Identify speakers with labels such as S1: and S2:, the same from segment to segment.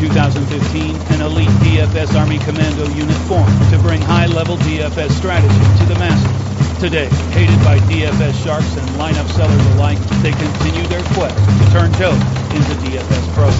S1: 2015, an elite DFS Army Commando unit formed to bring high-level DFS strategy to the masses. Today, hated by DFS sharks and lineup sellers alike, they continue their quest to turn dope into DFS pros.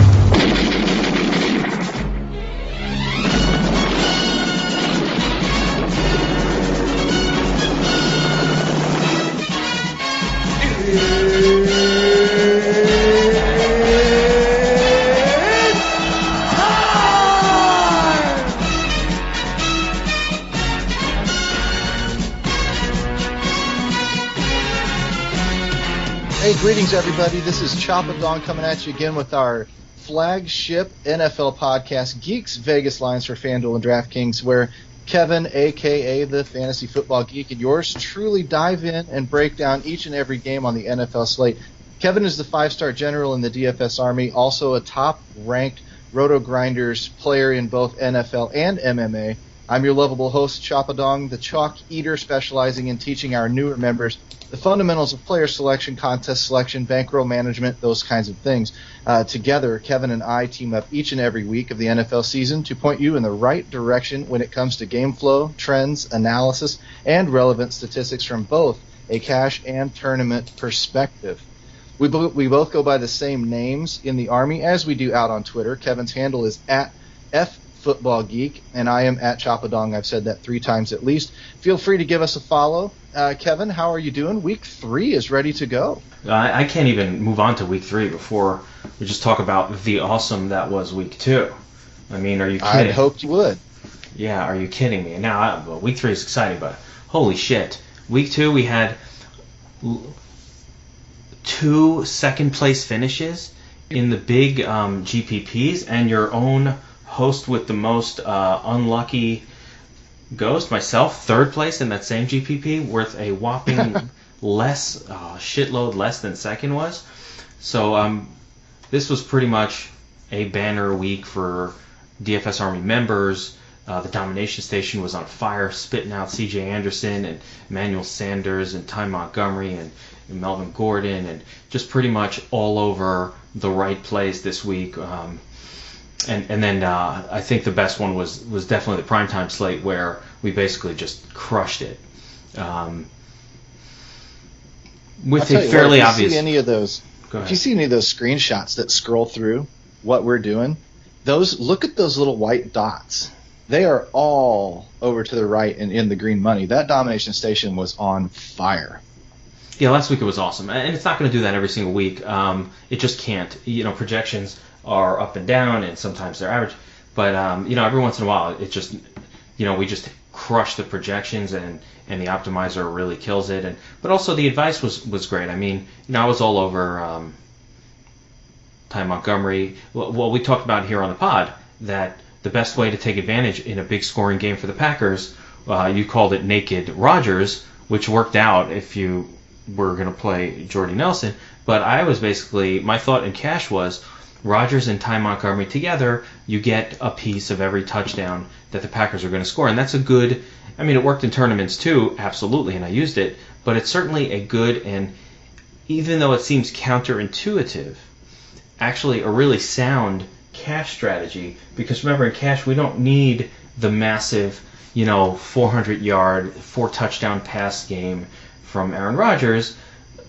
S2: Hey, greetings everybody. This is Choppadong coming at you again with our flagship NFL podcast, Geeks, Vegas Lines for FanDuel and DraftKings, where Kevin, a.k.a. the Fantasy Football Geek, and yours truly dive in and break down each and every game on the NFL slate. Kevin is the five-star general in the DFS Army, also a top-ranked Roto-Grinders player in both NFL and MMA. I'm your lovable host, Choppadong, the chalk eater specializing in teaching our newer members the fundamentals of player selection, contest selection, bankroll management, those kinds of things. Together, Kevin and I team up each and every week of the NFL season to point you in the right direction when it comes to game flow, trends, analysis, and relevant statistics from both a cash and tournament perspective. We both go by the same names in the Army as we do out on Twitter. Kevin's handle is at @FootballGeek, and I am at Choppadong. I've said that 3 times at least. Feel free to give us a follow. Kevin, how are you doing? Week 3 is ready to go.
S3: I can't even move on to week 3 before we just talk about the awesome that was week 2. I mean, are you kidding?
S2: I hoped you would.
S3: Yeah, are you kidding me? Now, week 3 is exciting, but holy shit. Week 2, we had 2 second-place finishes in the big GPPs, and your own host with the most unlucky ghost, myself, 3rd place in that same GPP, worth a whopping shitload less than 2nd was. So this was pretty much a banner week for DFS Army members. The Domination Station was on fire, spitting out C.J. Anderson and Emmanuel Sanders and Ty Montgomery and Melvin Gordon, and just pretty much all over the right place this week. And then I think the best one was definitely the primetime slate, where we basically just crushed it. With a fairly obvious.
S2: If you see any of those screenshots that scroll through what we're doing, look at those little white dots. They are all over to the right and in the green money. That Domination Station was on fire.
S3: Yeah, last week it was awesome, and it's not going to do that every single week. It just can't. Projections are up and down, and sometimes they're average. But every once in a while, it just, we just crush the projections, and the optimizer really kills it. But also the advice was great. I mean, I was all over Ty Montgomery. Well, we talked about here on the pod that the best way to take advantage in a big scoring game for the Packers, you called it Naked Rodgers, which worked out if you were going to play Jordy Nelson. But I was basically, my thought in cash was, Rodgers and Ty Montgomery together, you get a piece of every touchdown that the Packers are going to score. And that's a good, it worked in tournaments too, absolutely, and I used it. But it's certainly a good, and even though it seems counterintuitive, actually a really sound cash strategy. Because remember, in cash, we don't need the massive, 400-yard, 4-touchdown pass game from Aaron Rodgers.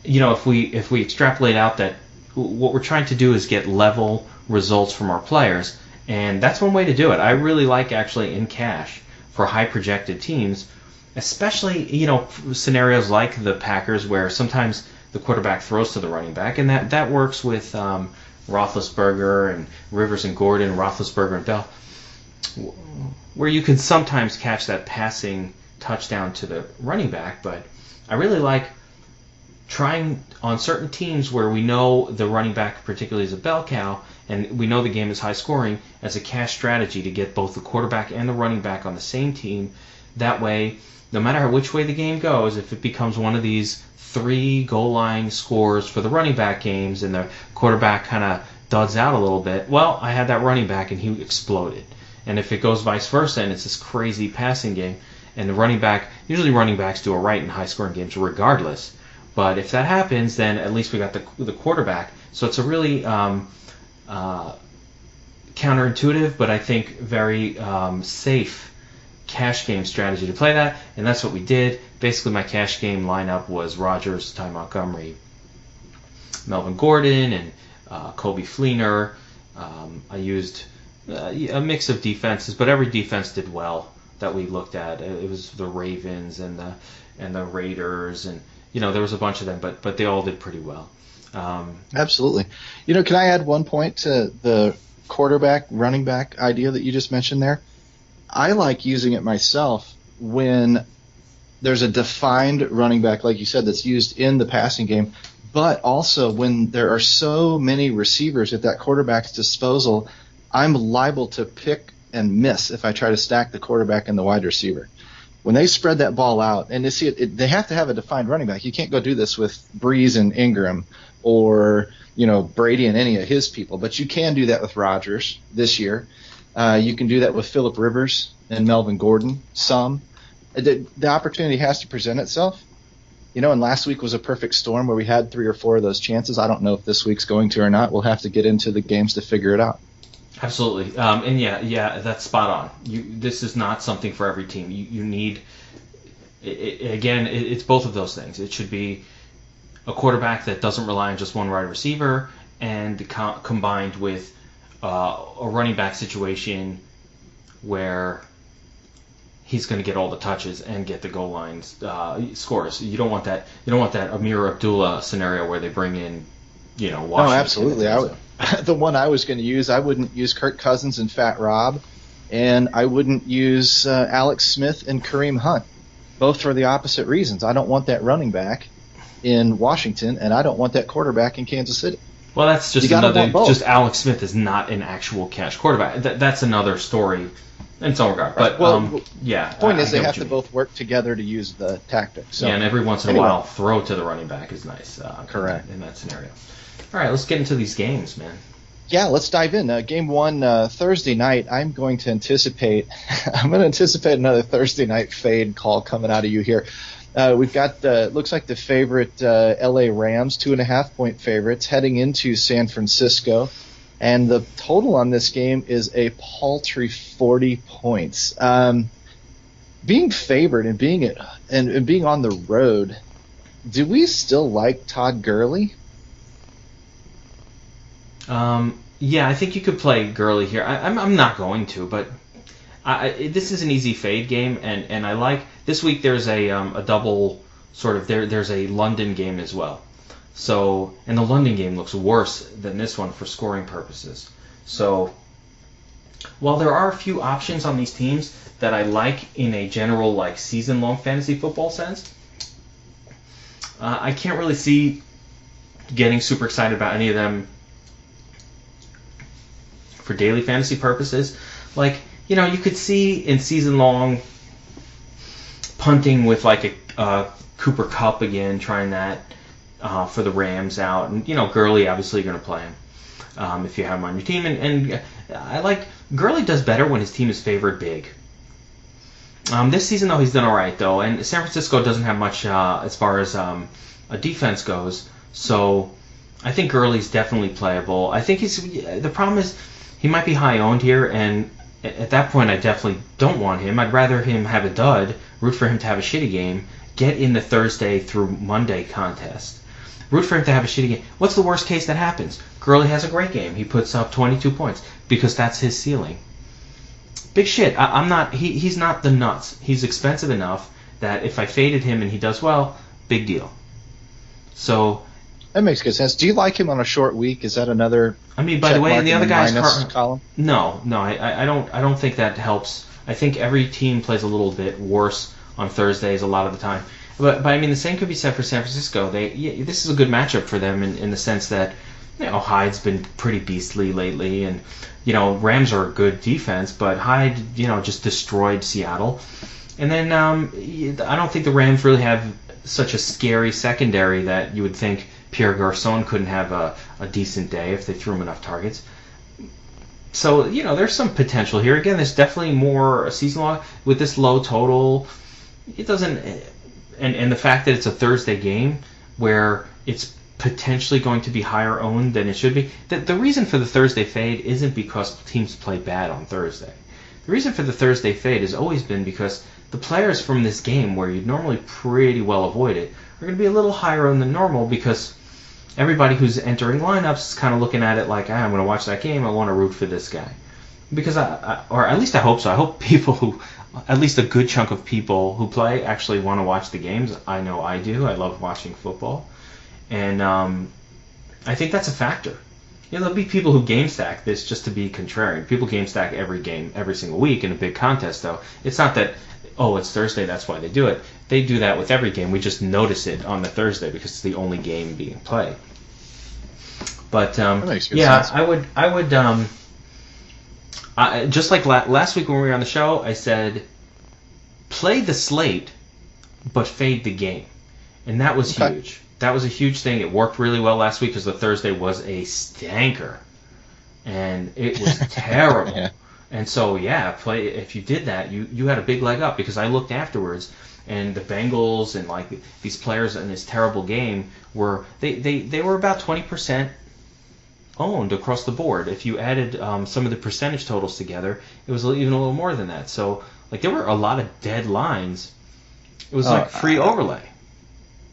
S3: If we extrapolate out that what we're trying to do is get level results from our players, and that's one way to do it. I really like, actually, in cash for high projected teams, especially scenarios like the Packers, where sometimes the quarterback throws to the running back, and that works with Roethlisberger and Rivers and Gordon, Roethlisberger and Bell, where you can sometimes catch that passing touchdown to the running back. But I really like trying on certain teams where we know the running back particularly is a bell cow, and we know the game is high scoring, as a cash strategy to get both the quarterback and the running back on the same team. That way, no matter which way the game goes, if it becomes one of these 3 goal line scores for the running back games and the quarterback kind of duds out a little bit, well, I had that running back and he exploded. And if it goes vice versa and it's this crazy passing game, and the running back, usually running backs do all right in high scoring games regardless, but if that happens, then at least we got the quarterback. So it's a really counterintuitive, but I think very safe cash game strategy to play that, and that's what we did. Basically, my cash game lineup was Rodgers, Ty Montgomery, Melvin Gordon, and Kobe Fleener. I used a mix of defenses, but every defense did well that we looked at. It was the Ravens and the Raiders, and there was a bunch of them, but they all did pretty well.
S2: Absolutely. Can I add one point to the quarterback, running back idea that you just mentioned there? I like using it myself when there's a defined running back, like you said, that's used in the passing game, but also when there are so many receivers at that quarterback's disposal, I'm liable to pick and miss if I try to stack the quarterback and the wide receiver. When they spread that ball out, and they have to have a defined running back. You can't go do this with Breeze and Ingram or Brady and any of his people, but you can do that with Rodgers this year. You can do that with Phillip Rivers and Melvin Gordon. The opportunity has to present itself. And last week was a perfect storm where we had 3 or 4 of those chances. I don't know if this week's going to or not. We'll have to get into the games to figure it out.
S3: Absolutely. And yeah, that's spot on. This is not something for every team. You need, it's both of those things. It should be a quarterback that doesn't rely on just one wide receiver, and combined with a running back situation where he's going to get all the touches and get the goal line scores. You don't want that. You don't want that Amir Abdullah scenario where they bring in, Washington.
S2: No, absolutely. The one I was going to use, I wouldn't use Kirk Cousins and Fat Rob, and I wouldn't use Alex Smith and Kareem Hunt, both for the opposite reasons. I don't want that running back in Washington, and I don't want that quarterback in Kansas City.
S3: Well, that's just another. Just Alex Smith is not an actual cash quarterback. That's another story in some regard. But
S2: the point is they have to both work together to use the tactic. So
S3: and every once in a while, throw to the running back is nice.
S2: Correct
S3: in that scenario. All right, let's get into these games, man.
S2: Yeah, let's dive in. Game 1 Thursday night. I'm going to anticipate another Thursday night fade call coming out of you here. We've got looks like the favorite LA Rams, 2.5-point favorites, heading into San Francisco, and the total on this game is a paltry 40 points. Being favored and being on the road, do we still like Todd Gurley?
S3: Yeah, I think you could play Gurley here. I'm not going to, but this is an easy fade game, and I like this week. There's a double sort of there's a London game as well. So, and the London game looks worse than this one for scoring purposes. So, while there are a few options on these teams that I like in a general like season-long fantasy football sense, I can't really see getting super excited about any of them for daily fantasy purposes. Like, you could see in season-long punting with like a Cooper Kupp again, trying that for the Rams out. And, Gurley, obviously you're going to play him if you have him on your team. And I like, Gurley does better when his team is favored big. This season, though, he's done all right, though. And San Francisco doesn't have much as far as a defense goes. So I think Gurley's definitely playable. I think the problem is he might be high owned here, and at that point I definitely don't want him. I'd rather him have a dud, root for him to have a shitty game, get in the Thursday through Monday contest. Root for him to have a shitty game. What's the worst case that happens? Gurley has a great game. He puts up 22 points because that's his ceiling. Big shit. I'm not. He's not the nuts. He's expensive enough that if I faded him and he does well, big deal. So
S2: that makes good sense. Do you like him on a short week? Is that another?
S3: I mean, by the way, the other guy's
S2: column.
S3: No, I don't think that helps. I think every team plays a little bit worse on Thursdays a lot of the time. But I mean, the same could be said for San Francisco. This is a good matchup for them in the sense that Hyde's been pretty beastly lately, and Rams are a good defense, but Hyde just destroyed Seattle. And then I don't think the Rams really have such a scary secondary that you would think Pierre Garçon couldn't have a decent day if they threw him enough targets. So, there's some potential here. Again, there's definitely more season long. With this low total, it doesn't... And the fact that it's a Thursday game where it's potentially going to be higher owned than it should be. The reason for the Thursday fade isn't because teams play bad on Thursday. The reason for the Thursday fade has always been because the players from this game, where you'd normally pretty well avoid it, are going to be a little higher owned than normal because everybody who's entering lineups is kind of looking at it like, I'm going to watch that game, I want to root for this guy. Because or at least I hope so. I hope people who, at least a good chunk of people who play actually want to watch the games. I know I do. I love watching football. And I think that's a factor. There'll be people who game stack this just to be contrarian. People game stack every game, every single week in a big contest, though. It's not that, it's Thursday, that's why they do it. They do that with every game. We just notice it on the Thursday because it's the only game being played. But,
S2: that makes good
S3: yeah,
S2: sense.
S3: I would just like last week when we were on the show, I said, play the slate, but fade the game. And that was huge. That was a huge thing. It worked really well last week because the Thursday was a stanker. And it was terrible.
S2: Yeah.
S3: And so, if you did that, you had a big leg up because I looked afterwards and the Bengals and like these players in this terrible game were they were about 20% owned across the board. If you added some of the percentage totals together, it was even a little more than that. So like there were a lot of dead lines. It was like free overlay.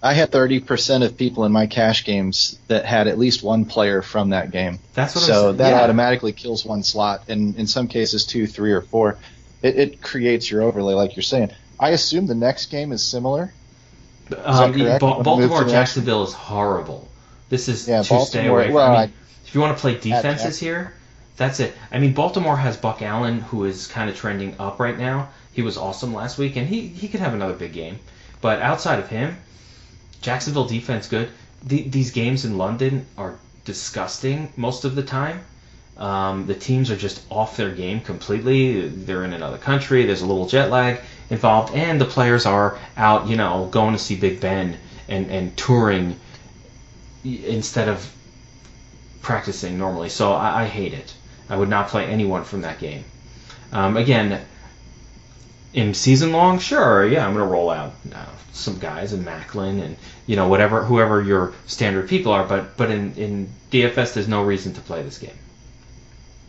S2: I had 30% of people in my cash games that had at least one player from that game.
S3: That's what I'm
S2: so
S3: saying.
S2: that automatically kills one slot, and in some cases 2, 3, or 4. It creates your overlay, like you're saying. I assume the next game is similar. Is that correct?
S3: Baltimore Jacksonville is horrible. This is to stay away from. If you want to play defenses here, that's it. I mean, Baltimore has Buck Allen, who is kind of trending up right now. He was awesome last week, and he could have another big game. But outside of him, Jacksonville defense good. These games in London are disgusting most of the time. The teams are just off their game completely. They're in another country. There's a little jet lag involved, and the players are out, going to see Big Ben and touring instead of practicing normally. So I hate it. I would not play anyone from that game. Again, in season long, sure, I'm going to roll out some guys and Macklin and whoever your standard people are. But in DFS, there's no reason to play this game.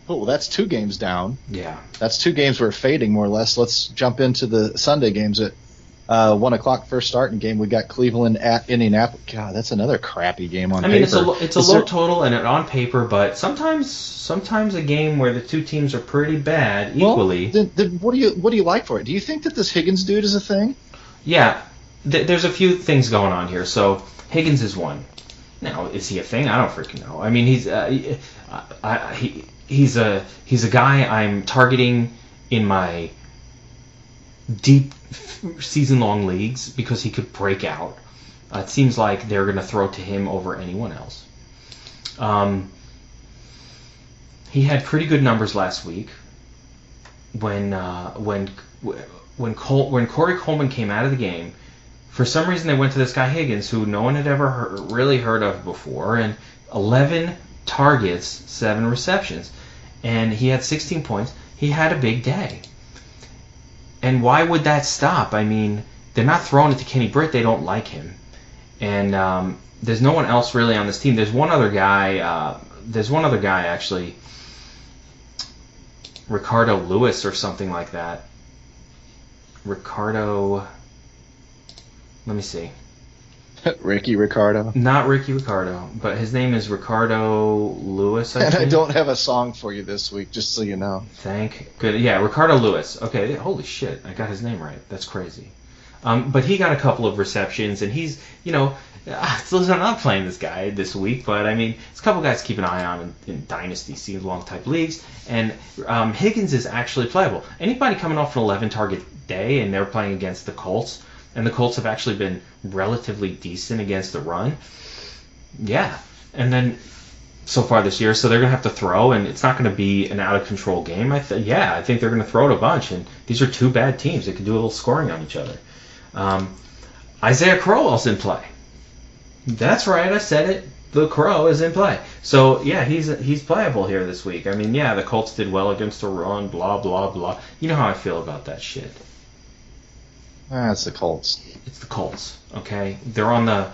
S2: Oh, well, that's 2 games down.
S3: Yeah,
S2: that's 2 games we're fading more or less. Let's jump into the Sunday games at 1:00 first starting game. We got Cleveland at Indianapolis. God, that's another crappy game on paper.
S3: It's a low total and on paper, but sometimes a game where the two teams are pretty bad equally.
S2: Well, then what do you like for it? Do you think that this Higgins dude is a thing?
S3: Yeah, there's a few things going on here. So Higgins is one. Now, is he a thing? I don't freaking know. I mean, he's a guy I'm targeting in my deep season-long leagues because he could break out. It seems like they're going to throw to him over anyone else. He had pretty good numbers last week when Corey Coleman came out of the game. For some reason, they went to this guy Higgins, who no one had ever really heard of before, and 11 targets, 7 receptions, and he had 16 points. He had a big day. And why would that stop? I mean, they're not throwing it to Kenny Britt. They don't like him. And there's no one else really on this team. There's one other guy. Actually, Ricardo Lewis or something like that. Ricardo. Let me see.
S2: Ricky Ricardo.
S3: Not Ricky Ricardo, but his name is Ricardo Lewis.
S2: And I don't have a song for you this week, just so you know.
S3: Thank good. Yeah, Ricardo Lewis. Okay, holy shit, I got his name right. That's crazy. But he got a couple of receptions, and he's, listen, I'm not playing this guy this week, but I mean, it's a couple guys to keep an eye on in Dynasty, season-long type leagues, and Higgins is actually playable. Anybody coming off an 11-target day, and they're playing against the Colts, and the Colts have actually been relatively decent against the run. Yeah. And then so far this year, so they're going to have to throw, and it's not going to be an out-of-control game. I think they're going to throw it a bunch, and these are 2 bad teams. They can do a little scoring on each other. Isaiah Crowell's in play. That's right, I said it. The Crow is in play. So, yeah, he's playable here this week. I mean, yeah, the Colts did well against the run, blah, blah, blah. You know how I feel about that shit.
S2: It's the Colts.
S3: It's the Colts, okay? They're on the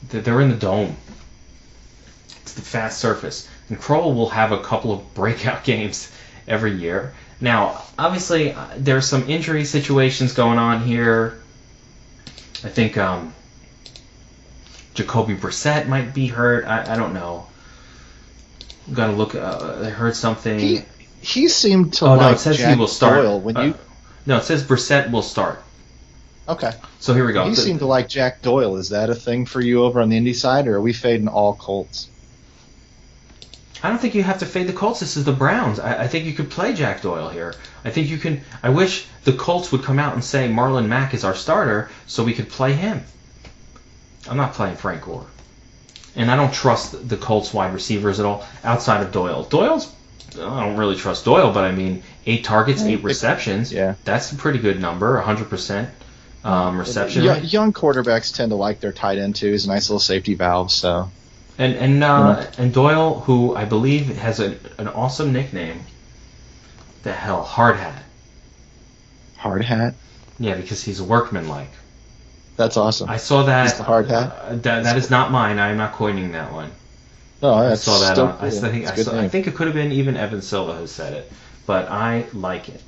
S3: they're in the dome. It's the fast surface. And Kroll will have a couple of breakout games every year. Now, obviously, there's some injury situations going on here. I think Jacoby Brissett might be hurt. I don't know. I'm gonna look. I heard something.
S2: He seemed to
S3: no,
S2: like
S3: it says
S2: Jack
S3: he will start.
S2: Doyle when you.
S3: No, it says Brissett will start.
S2: Okay.
S3: So here we go.
S2: You seem to like Jack Doyle. Is that a thing for you over on the Indy side, or are we fading all Colts?
S3: I don't think you have to fade the Colts. This is the Browns. I think you could play Jack Doyle here. I think you can. I wish the Colts would come out and say Marlon Mack is our starter so we could play him. I'm not playing Frank Gore. And I don't trust the Colts wide receivers at all outside of Doyle. I don't really trust Doyle, but I mean, 8 targets, 8 receptions.
S2: Yeah.
S3: That's a pretty good number, 100% reception rate.
S2: Young quarterbacks tend to like their tight end too. He's a nice little safety valve. So.
S3: And Doyle, who I believe has an awesome nickname. The hell, Hard Hat.
S2: Hard Hat?
S3: Yeah, because he's workmanlike.
S2: That's awesome.
S3: I saw that.
S2: He's the Hard Hat?
S3: That is not mine. I am not coining that one.
S2: No,
S3: I saw that.
S2: Still
S3: Cool. I think it could have been even Evan Silva who said it, but I like it.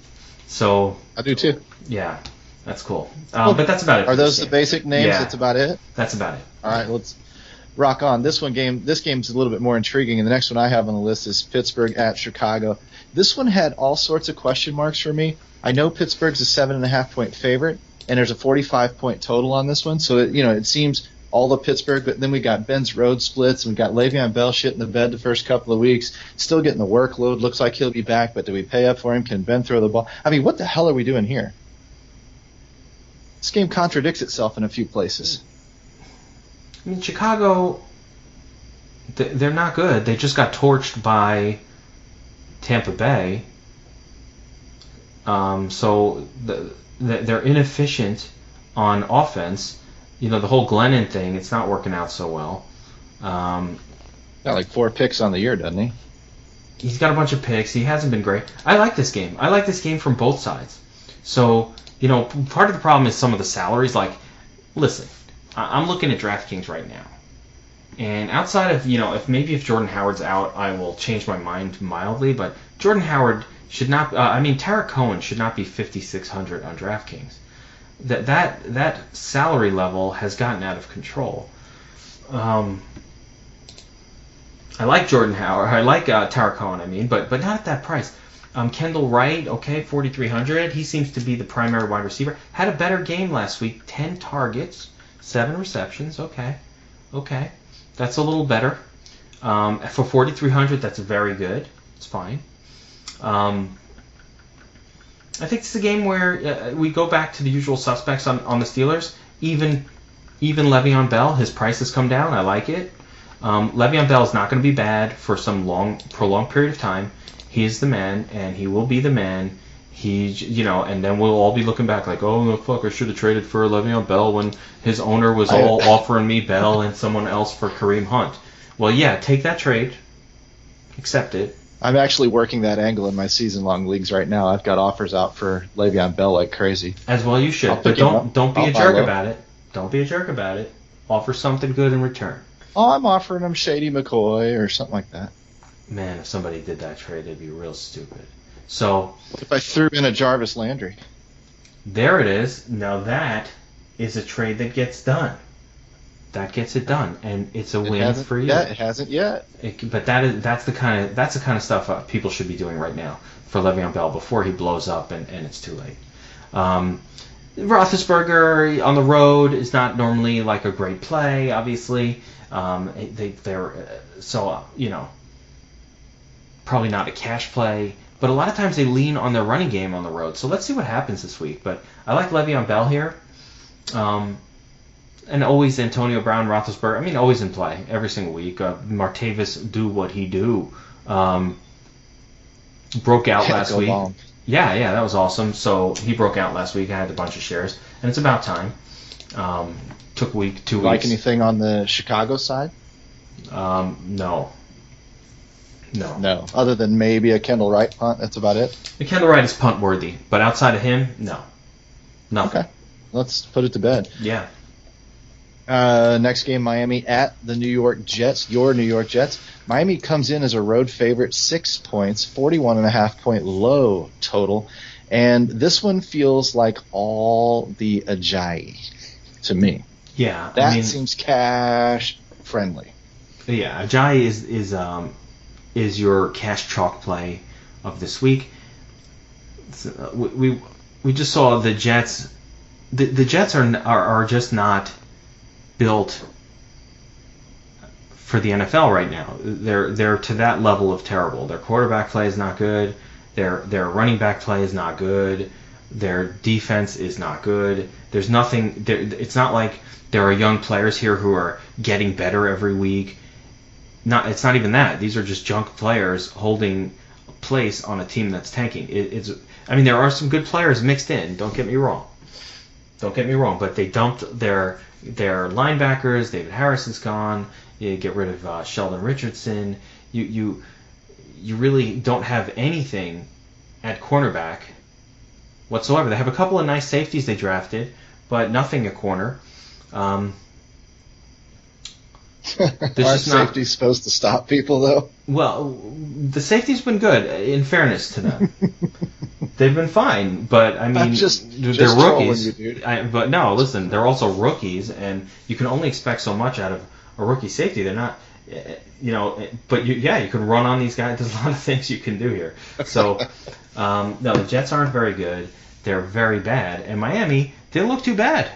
S3: So
S2: I do too.
S3: Yeah, that's cool. But that's about it.
S2: Are those the basic names?
S3: Yeah.
S2: That's about it.
S3: That's about it.
S2: All right, let's rock on. This game's a little bit more intriguing, and the next one I have on the list is Pittsburgh at Chicago. This one had all sorts of question marks for me. I know Pittsburgh's a 7.5-point favorite, and there's a 45-point total on this one, so it seems all of Pittsburgh. But then we got Ben's road splits, and we got Le'Veon Bell shit in the bed the first couple of weeks, still getting the workload. Looks like he'll be back, but do we pay up for him? Can Ben throw the ball? I mean, what the hell are we doing here? This game contradicts itself in a few places.
S3: I mean, Chicago, they're not good. They just got torched by Tampa Bay. So they're inefficient on offense. The whole Glennon thing, it's not working out so well.
S2: Got like 4 picks on the year, doesn't he?
S3: He's got a bunch of picks. He hasn't been great. I like this game. I like this game from both sides. So, part of the problem is some of the salaries. Like, listen, I'm looking at DraftKings right now. And outside of, if Jordan Howard's out, I will change my mind mildly. But Jordan Howard should not, Tarek Cohen should not be 5,600 on DraftKings. That salary level has gotten out of control. I like Jordan Howard. I like Tarek Cohen, but not at that price. Kendall Wright, okay, 4,300. He seems to be the primary wide receiver. Had a better game last week. 10 targets, 7 receptions. Okay. That's a little better. For 4,300, that's very good. It's fine. I think it's a game where we go back to the usual suspects on the Steelers. Even Le'Veon Bell, his price has come down. I like it. Le'Veon Bell is not going to be bad for some prolonged period of time. He is the man, and he will be the man. And then we'll all be looking back like, oh, no, fuck, I should have traded for Le'Veon Bell when his owner was all offering me Bell and someone else for Kareem Hunt. Well, yeah, take that trade. Accept it.
S2: I'm actually working that angle in my season-long leagues right now. I've got offers out for Le'Veon Bell like crazy.
S3: As well you should. But don't be a jerk about it. Don't be a jerk about it. Offer something good in return.
S2: Oh, I'm offering him Shady McCoy or something like that.
S3: Man, if somebody did that trade, it'd be real stupid. So,
S2: what if I threw in a Jarvis Landry?
S3: There it is. Now that is a trade that gets done. That gets it done, and it's a win for you.
S2: Yeah, it hasn't yet.
S3: But that's the kind of stuff people should be doing right now for Le'Veon Bell before he blows up and it's too late. Roethlisberger on the road is not normally like a great play. Obviously, they're probably not a cash play. But a lot of times they lean on their running game on the road. So let's see what happens this week. But I like Le'Veon Bell here. And always Antonio Brown, Roethlisberger. Always in play every single week. Martavis do what he do. Broke out last week. Long. Yeah, that was awesome. So he broke out last week. I had a bunch of shares, and it's about time. Took 2 weeks.
S2: Like anything on the Chicago side?
S3: No.
S2: Other than maybe a Kendall Wright punt, that's about it.
S3: The Kendall Wright is punt worthy, but outside of him, no. Nothing.
S2: Okay. Let's put it to bed.
S3: Yeah.
S2: Next game, Miami at the New York Jets, your New York Jets. Miami comes in as a road favorite, 6 points, 41.5 point low total. And this one feels like all the Ajayi to me.
S3: Yeah.
S2: That seems cash friendly.
S3: Yeah, Ajayi is your cash chalk play of this week. We just saw the Jets. The Jets are just not built for the NFL right now. They're to that level of terrible. Their quarterback play is not good. Their running back play is not good. Their defense is not good. There's nothing. It's not like there are young players here who are getting better every week. It's not even that. These are just junk players holding a place on a team that's tanking. There are some good players mixed in. Don't get me wrong. But they dumped their linebackers. David Harrison's gone. You get rid of Sheldon Richardson. You really don't have anything at cornerback whatsoever. They have a couple of nice safeties they drafted, but nothing at corner.
S2: Aren't safeties supposed to stop people, though?
S3: Well, the safety's been good, in fairness to them. They've been fine, but they're rookies.
S2: You, dude.
S3: But no, listen, they're also rookies, and you can only expect so much out of a rookie safety. They're not, but you can run on these guys. There's a lot of things you can do here. So, no, the Jets aren't very good. They're very bad, and Miami didn't look too bad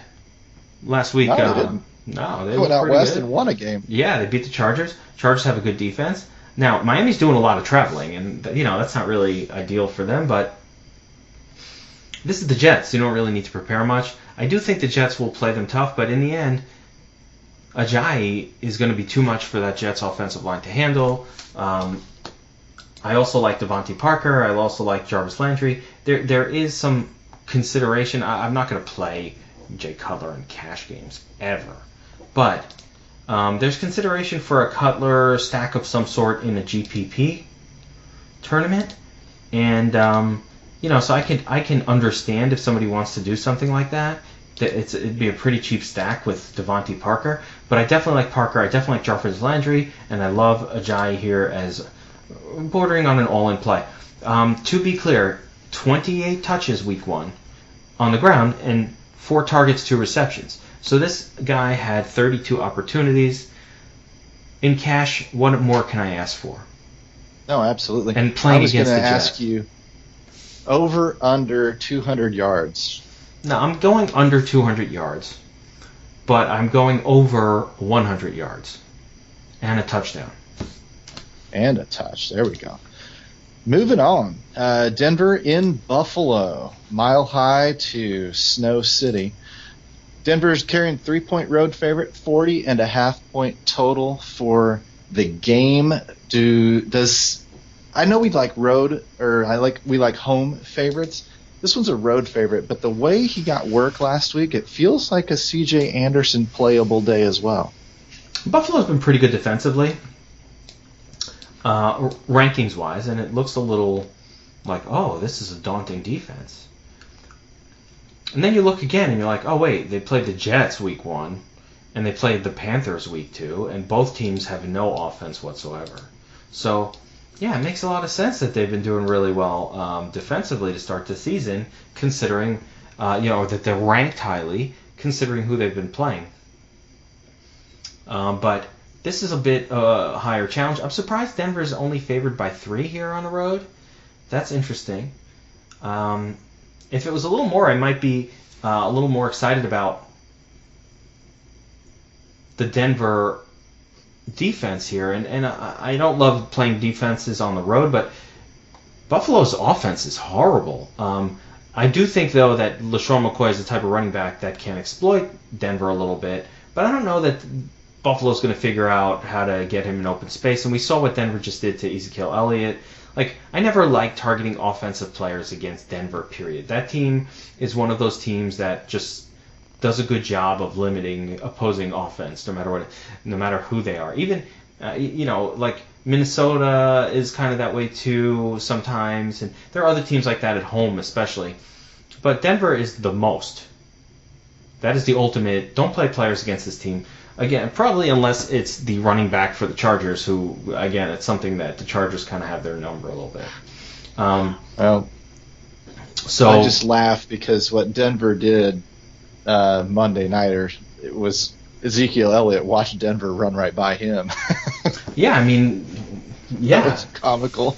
S3: last week.
S2: No, they didn't.
S3: No, they
S2: went out west
S3: good.
S2: and won a game.
S3: Yeah, they beat the Chargers. Chargers have a good defense. Now, Miami's doing a lot of traveling, and that's not really ideal for them, but this is the Jets. You don't really need to prepare much. I do think the Jets will play them tough, but in the end, Ajayi is going to be too much for that Jets offensive line to handle. I also like Devontae Parker. I also like Jarvis Landry. There is some consideration. I'm not going to play Jay Cutler in cash games ever. But there's consideration for a Cutler stack of some sort in a GPP tournament. And, so I can understand if somebody wants to do something like that. It'd be a pretty cheap stack with Devontae Parker. But I definitely like Parker. I definitely like Jarvis Landry. And I love Ajayi here as bordering on an all-in play. To be clear, 28 touches week 1 on the ground and 4 targets, 2 receptions. So this guy had 32 opportunities. In cash, what more can I ask for?
S2: No, absolutely.
S3: And playing against the Jets.
S2: I was going to ask you, over, under 200 yards.
S3: No, I'm going under 200 yards, but I'm going over 100 yards and a touchdown.
S2: And a touch. There we go. Moving on. Denver in Buffalo. Mile High to Snow City. Denver's carrying 3-point road favorite, 40.5 point total for the game. I know we like we like home favorites. This one's a road favorite, but the way he got work last week, it feels like a C.J. Anderson playable day as well.
S3: Buffalo's been pretty good defensively, rankings-wise, and it looks a little like, oh, this is a daunting defense. And then you look again, and you're like, oh, wait, they played the Jets week 1, and they played the Panthers week 2, and both teams have no offense whatsoever. So, yeah, it makes a lot of sense that they've been doing really well defensively to start the season, considering, that they're ranked highly, considering who they've been playing. But this is a bit higher challenge. I'm surprised Denver's only favored by 3 here on the road. That's interesting. If it was a little more, I might be a little more excited about the Denver defense here. And I don't love playing defenses on the road, but Buffalo's offense is horrible. I do think, though, that LaShawn McCoy is the type of running back that can exploit Denver a little bit, but I don't know that Buffalo's going to figure out how to get him in open space. And we saw what Denver just did to Ezekiel Elliott. I never liked targeting offensive players against Denver, period. That team is one of those teams that just does a good job of limiting opposing offense, no matter who they are. Even, Minnesota is kind of that way too sometimes, and there are other teams like that at home especially. But Denver is the most. That is the ultimate. Don't play players against this team. Again, probably unless it's the running back for the Chargers, who, again, it's something that the Chargers kind of have their number a little bit.
S2: So I just laugh because what Denver did Monday night, it was Ezekiel Elliott watched Denver run right by him.
S3: Yeah, I mean, yeah.
S2: It's comical.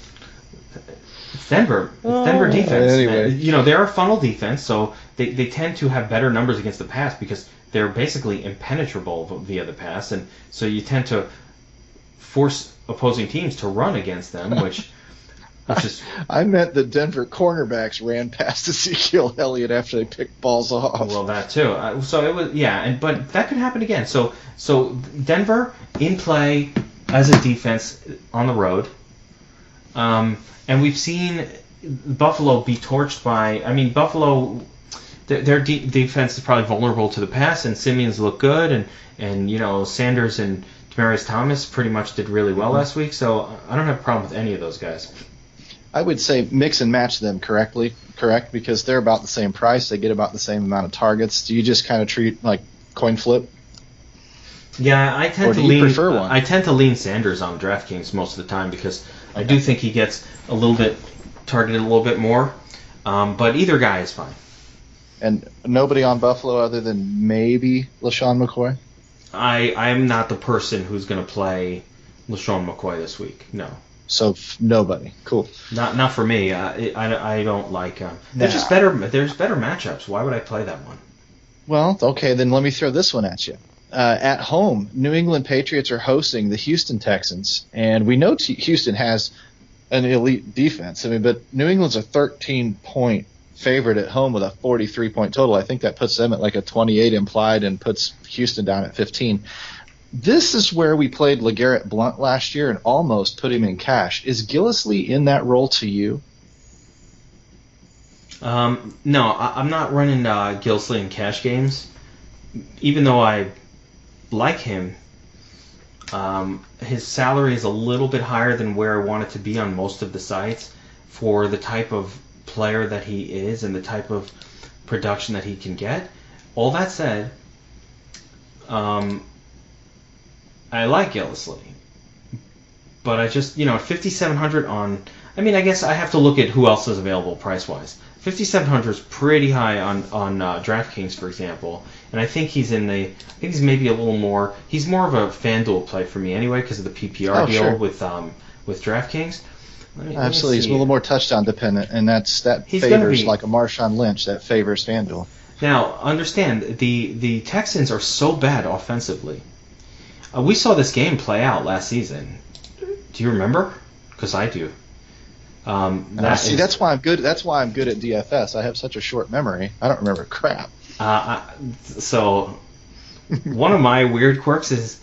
S3: It's Denver. It's Denver defense.
S2: Anyway.
S3: They're a funnel defense, so they tend to have better numbers against the pass because they're basically impenetrable via the pass, and so you tend to force opposing teams to run against them, which is...
S2: I meant the Denver cornerbacks ran past Ezekiel Elliott after they picked balls off.
S3: Well, that too. So it was, yeah, but that could happen again. So Denver in play as a defense on the road, and we've seen Buffalo be torched by. I mean, Buffalo. Their defense is probably vulnerable to the pass, and Simeons look good, and Sanders and Demaryius Thomas pretty much did really well last week, so I don't have a problem with any of those guys.
S2: I would say mix and match them correct? Because they're about the same price, they get about the same amount of targets. Do you just kind of treat like coin flip?
S3: Yeah, I tend
S2: or
S3: to
S2: do you
S3: lean.
S2: prefer one?
S3: I tend to lean Sanders on DraftKings most of the time because I do think he gets a little bit targeted a little bit more, but either guy is fine.
S2: And nobody on Buffalo other than maybe LaShawn McCoy?
S3: I'm not the person who's going to play LaShawn McCoy this week. No.
S2: So nobody. Cool.
S3: Not for me. I don't like. There's just better. There's better matchups. Why would I play that one?
S2: Well, okay, then let me throw this one at you. At home, New England Patriots are hosting the Houston Texans, and we know Houston has an elite defense. I mean, but New England's a 13-point favorite at home with a 43-point total. I think that puts them at like a 28 implied and puts Houston down at 15. This is where we played LeGarrette Blount last year and almost put him in cash. Is Gillislee in that role to you?
S3: No, I'm not running Gillislee in cash games. Even though I like him, his salary is a little bit higher than where I want it to be on most of the sites for the type of player that he is and the type of production that he can get. All that said, I like Gillislee, but I just, at 5,700 on, I mean, I guess I have to look at who else is available price-wise. 5,700 is pretty high on DraftKings, for example, and I think he's maybe a little more, he's more of a FanDuel play for me anyway because of the PPR deal
S2: sure.
S3: with DraftKings.
S2: Absolutely, he's a little more touchdown dependent, and that favors like a Marshawn Lynch, that favors FanDuel.
S3: Now, understand, the Texans are so bad offensively. We saw this game play out last season. Do you remember? Because I do.
S2: That's why I'm good. That's why I'm good at DFS. I have such a short memory. I don't remember crap.
S3: So one of my weird quirks is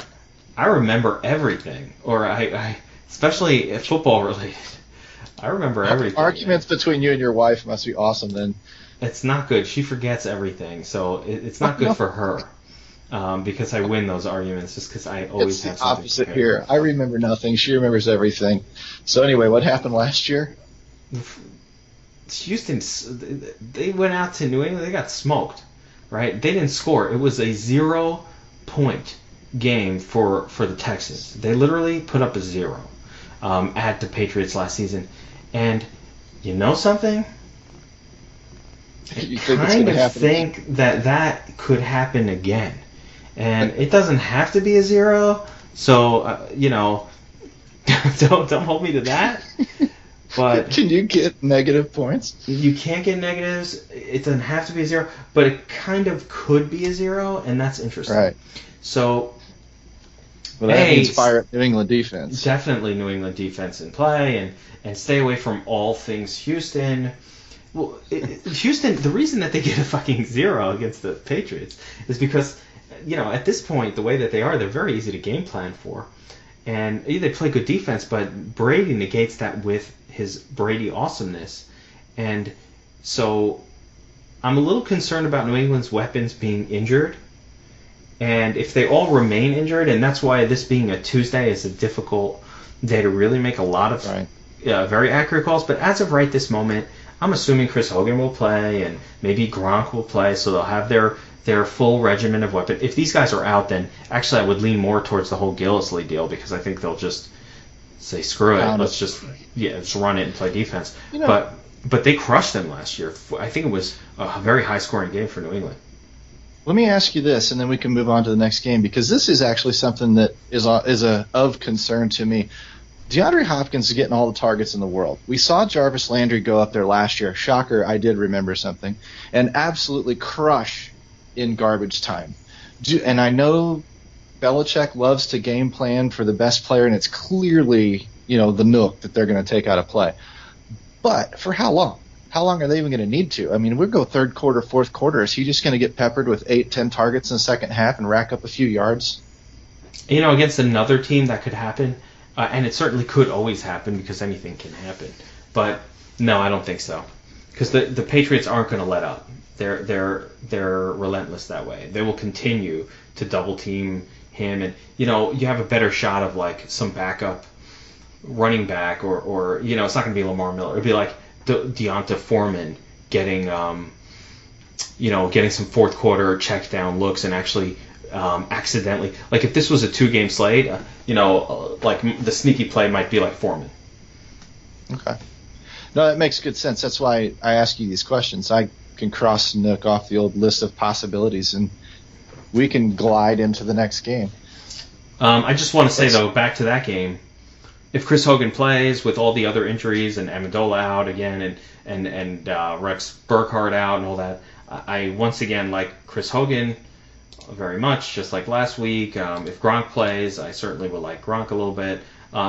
S3: I remember everything, or I especially football related. I remember everything.
S2: Arguments between you and your wife must be awesome then.
S3: It's not good. She forgets everything, so it's not good for her. Because I win those arguments just because I always have something.
S2: It's the opposite here. I remember nothing. She remembers everything. So anyway, what happened last year?
S3: Houston, they went out to New England. They got smoked, right? They didn't score. It was a 0-point game for the Texans. They literally put up a 0 at the Patriots last season. And you know something?
S2: You
S3: think that could happen again. And it doesn't have to be a 0, so don't hold me to that. But
S2: can you get negative points?
S3: You can't get negatives. It doesn't have to be a 0, but it kind of could be a 0, and that's interesting.
S2: Right.
S3: So,
S2: that means fire up New England defense.
S3: Definitely New England defense in play, and stay away from all things Houston. Well, Houston, the reason that they get a fucking 0 against the Patriots is because, at this point, the way that they are, they're very easy to game plan for. And they play good defense, but Brady negates that with his Brady awesomeness. And so I'm a little concerned about New England's weapons being injured. And if they all remain injured, and that's why this being a Tuesday is a difficult day to really make a lot of very accurate calls. But as of right this moment, I'm assuming Chris Hogan will play, and maybe Gronk will play, so they'll have their their full regimen of weapons. If these guys are out, then actually I would lean more towards the whole Gillisley deal because I think they'll just say screw it, let's just run it and play defense. But they crushed them last year. I think it was a very high scoring game for New England.
S2: Let me ask you this, and then we can move on to the next game, because this is actually something that is of concern to me. DeAndre Hopkins is getting all the targets in the world. We saw Jarvis Landry go up there last year. Shocker, I did remember something. And absolutely crush in garbage time. And I know Belichick loves to game plan for the best player, and it's clearly, the nook that they're going to take out of play. But for how long? How long are they even going to need to? I mean, we'll go third quarter, fourth quarter. Is he just going to get peppered with 8-10 targets in the second half and rack up a few yards?
S3: Against another team that could happen. And it certainly could always happen because anything can happen. But no, I don't think so. Because the Patriots aren't going to let up. They're relentless that way. They will continue to double team him, and you have a better shot of like some backup running back, or it's not going to be Lamar Miller. It'll be like Deonta Foreman getting some fourth quarter check down looks and actually. Accidentally, like if this was a 2-game slate, like the sneaky play might be like Foreman.
S2: Okay. No, that makes good sense. That's why I ask you these questions. I can cross Nook off the old list of possibilities, and we can glide into the next game.
S3: I just want to say, though, back to that game, if Chris Hogan plays with all the other injuries and Amendola out again and Rex Burkhardt out and all that, I once again like Chris Hogan very much, just like last week. If Gronk plays, I certainly would like Gronk a little bit.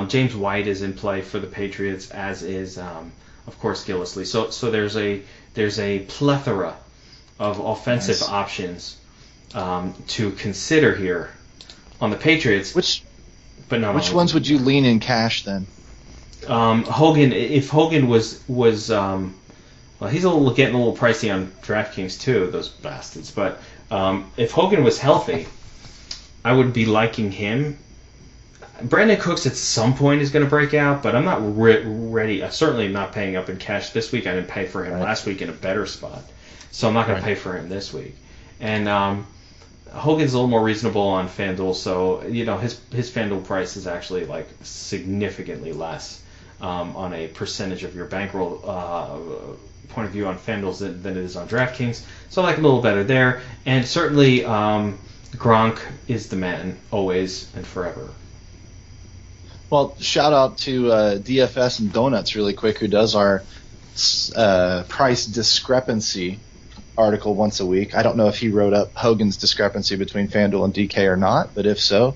S3: James White is in play for the Patriots, as is, of course, Gillisley. So there's a plethora of offensive options to consider here on the Patriots. Which
S2: ones would you lean in cash then?
S3: Hogan. If Hogan was he's getting a little pricey on DraftKings too, those bastards. But if Hogan was healthy, I would be liking him. Brandon Cooks at some point is going to break out, but I'm not ready. I'm certainly not paying up in cash this week. I didn't pay for him last week in a better spot, so I'm not going to pay for him this week. And Hogan's a little more reasonable on FanDuel, so his FanDuel price is actually like significantly less on a percentage of your bankroll point of view on FanDuel than it is on DraftKings. So I like him a little better there. And certainly Gronk is the man, always and forever.
S2: Well, shout out to DFS and Donuts really quick, who does our price discrepancy article once a week. I don't know if he wrote up Hogan's discrepancy between FanDuel and DK or not, but if so,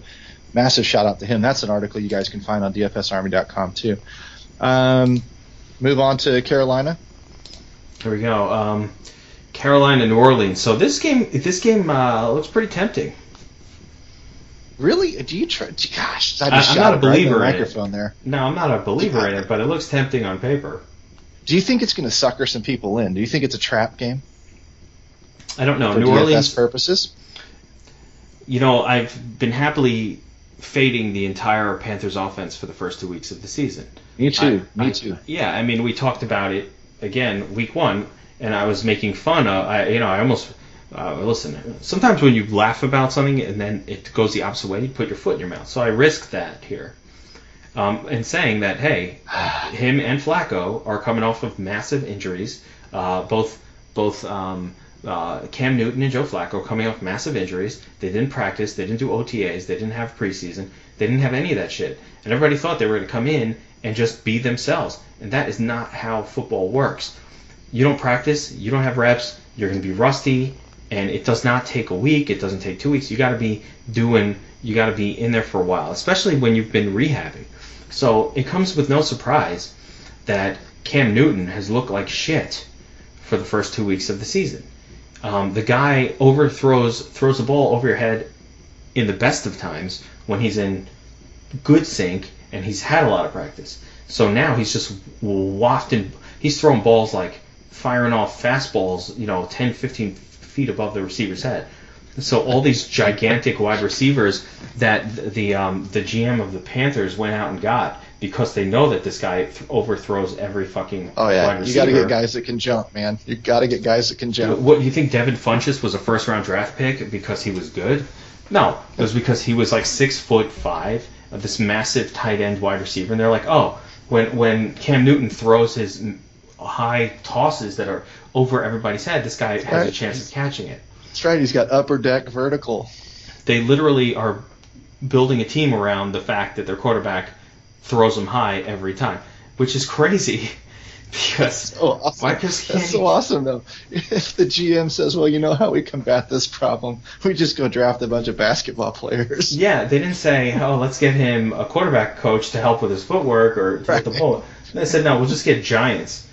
S2: massive shout out to him. That's an article you guys can find on DFSArmy.com too. Move on to Carolina.
S3: Here we go. Carolina, New Orleans. So this game looks pretty tempting.
S2: Really? Do you try? Gosh,
S3: I'm not a believer in
S2: microphone there.
S3: No, I'm not a believer in it, but it looks tempting on paper.
S2: Do you think it's going to sucker some people in? Do you think it's a trap game?
S3: I don't know.
S2: For
S3: New
S2: DFS
S3: Orleans
S2: purposes.
S3: I've been happily fading the entire Panthers offense for the first 2 weeks of the season.
S2: Me too. Me too.
S3: Yeah, I mean, we talked about it again week 1, and I was making fun of. I almost listen. Sometimes when you laugh about something and then it goes the opposite way, you put your foot in your mouth. So I risked that here, and saying that hey, him and Flacco are coming off of massive injuries. Both Cam Newton and Joe Flacco are coming off massive injuries. They didn't practice. They didn't do OTAs. They didn't have preseason. They didn't have any of that shit. And everybody thought they were going to come in and just be themselves. And that is not how football works. You don't practice. You don't have reps. You're going to be rusty. And it does not take a week. It doesn't take 2 weeks. You got to be in there for a while, especially when you've been rehabbing. So it comes with no surprise that Cam Newton has looked like shit for the first 2 weeks of the season. The guy throws the ball over your head in the best of times when he's in good sync and he's had a lot of practice. So now he's just wafting. He's throwing balls like firing off fastballs, 10, 15 feet above the receiver's head. So all these gigantic wide receivers that the GM of the Panthers went out and got because they know that this guy overthrows every fucking wide receiver.
S2: You got to get guys that can jump, man. You got to get guys that can jump.
S3: What you think Devin Funchess was a first-round draft pick because he was good? No, it was because he was like 6'5", this massive tight end wide receiver, and they're like, oh, when Cam Newton throws his high tosses that are over everybody's head, this guy has a chance of catching it.
S2: That's right. He's got upper deck vertical.
S3: They literally are building a team around the fact that their quarterback throws them high every time, which is crazy. Because
S2: That's so awesome, though. If the GM says, well, you know how we combat this problem? We just go draft a bunch of basketball players.
S3: Yeah, they didn't say, oh, let's get him a quarterback coach to help with his footwork or to hit the ball. They said, no, we'll just get giant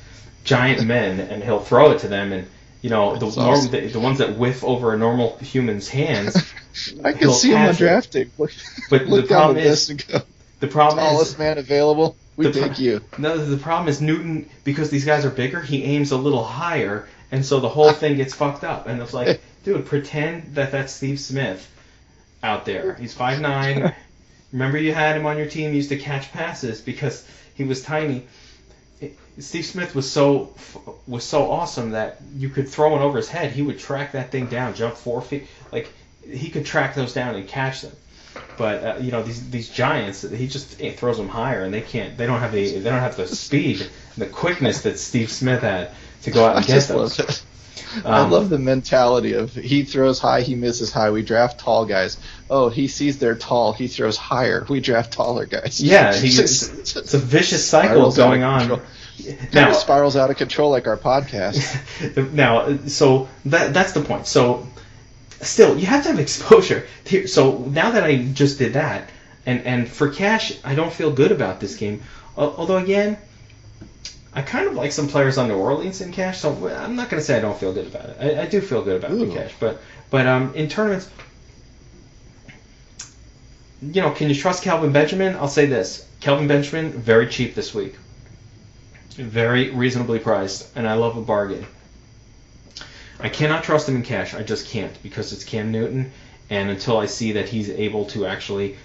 S3: men, and he'll throw it to them. And, you know, the ones that whiff over a normal human's hands,
S2: I can see him on drafting. Look
S3: the problem is,
S2: and go,
S3: the problem
S2: tallest man available. We take you.
S3: No, the problem is Newton, because these guys are bigger, he aims a little higher, and so the whole thing gets fucked up. And it's like, dude, pretend that that's Steve Smith out there. He's 5'9". Remember you had him on your team, used to catch passes because he was tiny. Steve Smith was so awesome that you could throw it over his head. He would track that thing down, jump 4 feet. Like, he could track those down and catch them. But you know, these giants, he just throws them higher, and they don't have the speed and the quickness that Steve Smith had to go out and get those.
S2: I love the mentality of he throws high, he misses high. We draft tall guys. Oh, he sees they're tall, he throws higher. We draft taller guys.
S3: Yeah, it's a vicious cycle going on.
S2: Now it spirals out of control like our podcast.
S3: Now, so that's the point. So. Still, you have to have exposure. So now that I just did that, and for cash, I don't feel good about this game. Although, again, I kind of like some players on New Orleans in cash, so I'm not going to say I don't feel good about it. I do feel good about the cash. But in tournaments, you know, can you trust Kelvin Benjamin? I'll say this. Kelvin Benjamin, very cheap this week. Very reasonably priced, and I love a bargain. I cannot trust him in cash. I just can't, because it's Cam Newton, and until I see that he's able to actually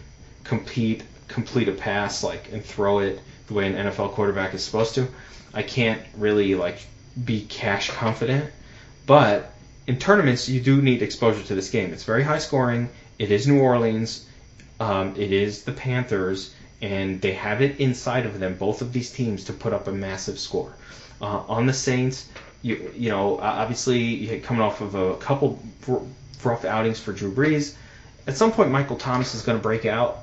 S3: complete a pass and throw it the way an NFL quarterback is supposed to, I can't really be cash confident. But in tournaments, you do need exposure to this game. It's very high scoring. It is New Orleans. It is the Panthers, and they have it inside of them, both of these teams, to put up a massive score. On the Saints, you know, obviously coming off of a couple rough outings for Drew Brees, at some point Michael Thomas is going to break out.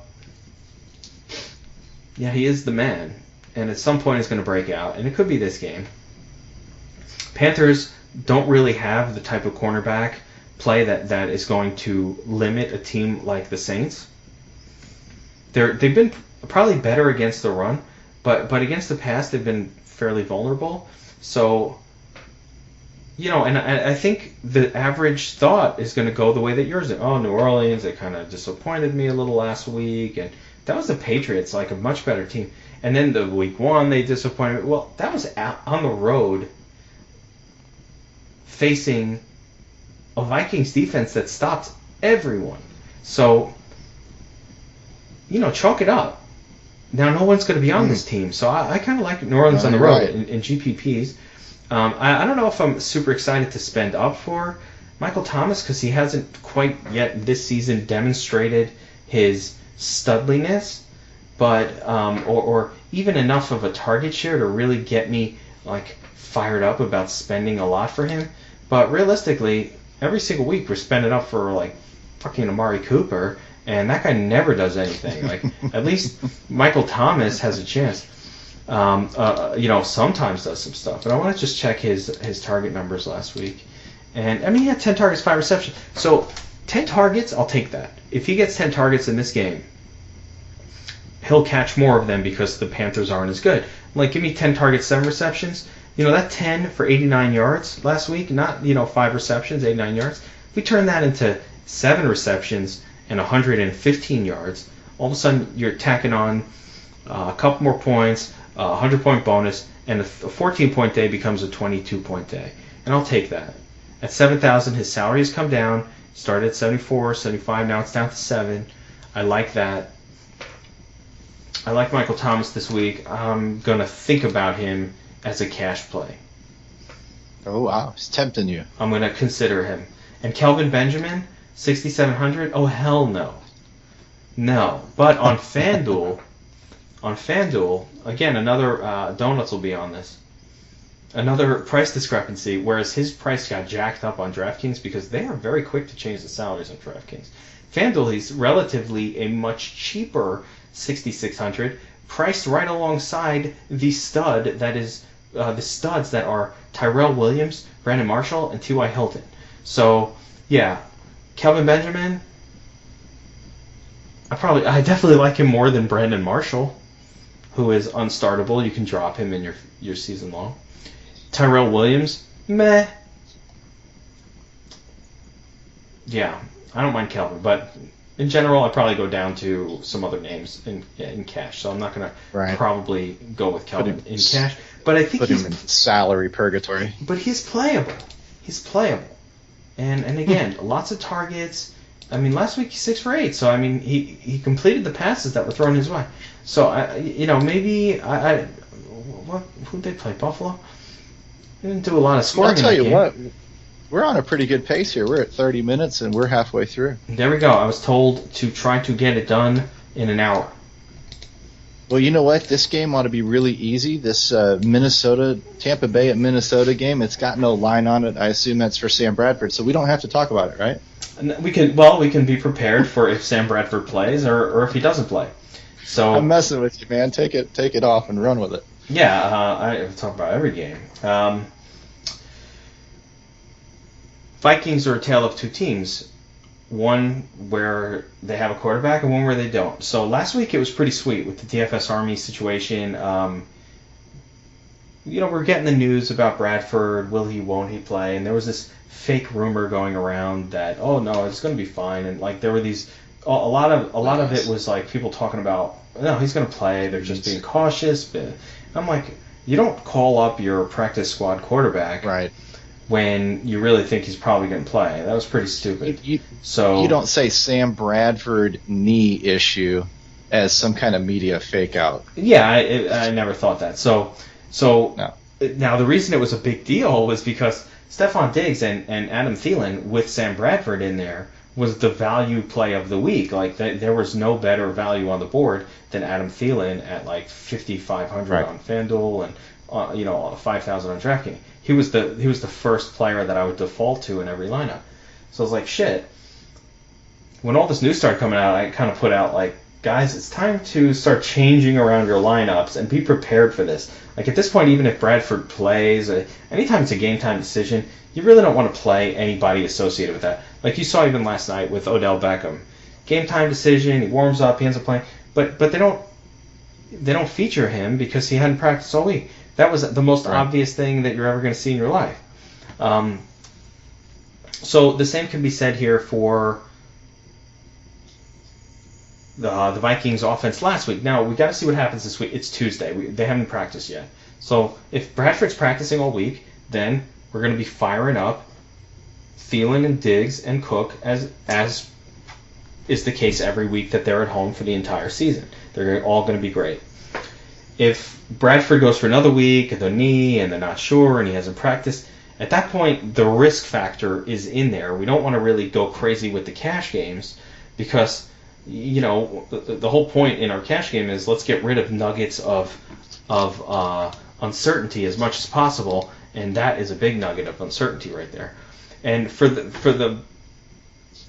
S3: Yeah, he is the man, and at some point he's going to break out, and it could be this game. Panthers don't really have the type of cornerback play that is going to limit a team like the Saints. They've been probably better against the run, but against the pass they've been fairly vulnerable. So, you know, and I think the average thought is going to go the way that yours did. Oh, New Orleans, they kind of disappointed me a little last week, and that was the Patriots, a much better team. And then the week one, they disappointed me. Well, that was on the road facing a Vikings defense that stopped everyone. So, you know, chalk it up. Now, no one's going to be on this team, so I kind of like New Orleans on the road in GPPs. I don't know if I'm super excited to spend up for Michael Thomas because he hasn't quite yet this season demonstrated his studliness, but or even enough of a target share to really get me fired up about spending a lot for him. But realistically, every single week we're spending up for fucking Amari Cooper, and that guy never does anything. At least Michael Thomas has a chance. You know, sometimes does some stuff. But I want to just check his target numbers last week. And, I mean, he had 10 targets, 5 receptions. So, 10 targets, I'll take that. If he gets 10 targets in this game, he'll catch more of them because the Panthers aren't as good. Give me 10 targets, 7 receptions. You know, that 10 for 89 yards last week, not, 5 receptions, 89 yards. If we turn that into 7 receptions and 115 yards, all of a sudden you're tacking on a couple more points, a 100-point bonus, and a 14-point day becomes a 22-point day. And I'll take that. At 7,000, his salary has come down. Started at 74, 75, now it's down to 7. I like that. I like Michael Thomas this week. I'm going to think about him as a cash play.
S2: Oh, wow. He's tempting you.
S3: I'm going to consider him. And Kelvin Benjamin, 6,700? Oh, hell no. No. But on FanDuel, again, another, Donuts will be on this, another price discrepancy, whereas his price got jacked up on DraftKings because they are very quick to change the salaries on DraftKings. FanDuel, he's relatively a much cheaper 6,600, priced right alongside the stud that is the studs that are Tyrell Williams, Brandon Marshall, and T.Y. Hilton. So, yeah, Kelvin Benjamin, I definitely like him more than Brandon Marshall, who is unstartable. You can drop him in your season long. Tyrell Williams, meh. Yeah, I don't mind Kelvin, but in general, I'd probably go down to some other names in cash. So I'm not going to probably go with Kelvin in cash. But I think
S2: put him in salary purgatory.
S3: But he's playable. And again, lots of targets. I mean, last week he's 6 for 8. So I mean, he completed the passes that were thrown his way. So maybe who'd they play? Buffalo. They didn't do a lot of scoring.
S2: I'll tell you what. We're on a pretty good pace here. We're at 30 minutes, and we're halfway through.
S3: There we go. I was told to try to get it done in an hour.
S2: Well, you know what? This game ought to be really easy. This Tampa Bay at Minnesota game, it's got no line on it. I assume that's for Sam Bradford, so we don't have to talk about it, right?
S3: We can be prepared for if Sam Bradford plays or if he doesn't play. So
S2: I'm messing with you, man. Take it off and run with it.
S3: Yeah, I talk about every game. Vikings are a tale of two teams. One where they have a quarterback and one where they don't. So last week it was pretty sweet with the DFS Army situation. We're getting the news about Bradford. Will he, won't he play? And there was this fake rumor going around that, oh no, it's going to be fine. And like there were these, a lot of it was like people talking about, no, he's going to play. They're just being cautious. I'm like, you don't call up your practice squad quarterback.
S2: Right.
S3: When you really think he's probably going to play. That was pretty stupid.
S2: You don't say Sam Bradford knee issue as some kind of media fake out.
S3: Yeah, I never thought that. So
S2: no.
S3: Now the reason it was a big deal was because Stephon Diggs and Adam Thielen with Sam Bradford in there was the value play of the week. Like there was no better value on the board than Adam Thielen at like 5,500 on FanDuel and 5,000 on DraftKings. He was the first player that I would default to in every lineup. So I was like, shit. When all this news started coming out, I kind of put out like, guys, it's time to start changing around your lineups and be prepared for this. Like at this point, even if Bradford plays, anytime it's a game time decision, you really don't want to play anybody associated with that. Like you saw even last night with Odell Beckham, game time decision, he warms up, he ends up playing, but they don't feature him because he hadn't practiced all week. That was the most obvious thing that you're ever going to see in your life. So the same can be said here for the Vikings offense last week. Now, we got to see what happens this week. It's Tuesday. They haven't practiced yet. So if Bradford's practicing all week, then we're going to be firing up Thielen and Diggs and Cook as is the case every week that they're at home for the entire season. They're all going to be great. If Bradford goes for another week, the knee, and they're not sure, and he hasn't practiced, at that point, the risk factor is in there. We don't want to really go crazy with the cash games because, the whole point in our cash game is let's get rid of nuggets of uncertainty as much as possible, and that is a big nugget of uncertainty right there. And for the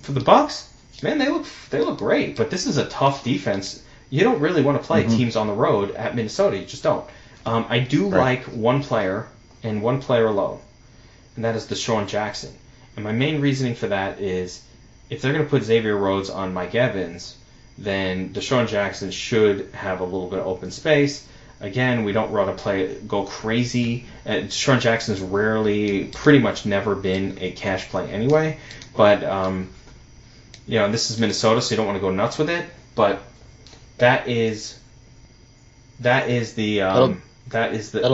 S3: Bucs, man, they look great, but this is a tough defense. You don't really want to play teams on the road at Minnesota. You just don't. I do like one player and one player alone, and that is Deshaun Jackson. And my main reasoning for that is if they're going to put Xavier Rhodes on Mike Evans, then Deshaun Jackson should have a little bit of open space. Again, we don't want to go crazy. Deshaun Jackson's pretty much never been a cash play anyway. But, this is Minnesota, so you don't want to go nuts with it. But that'll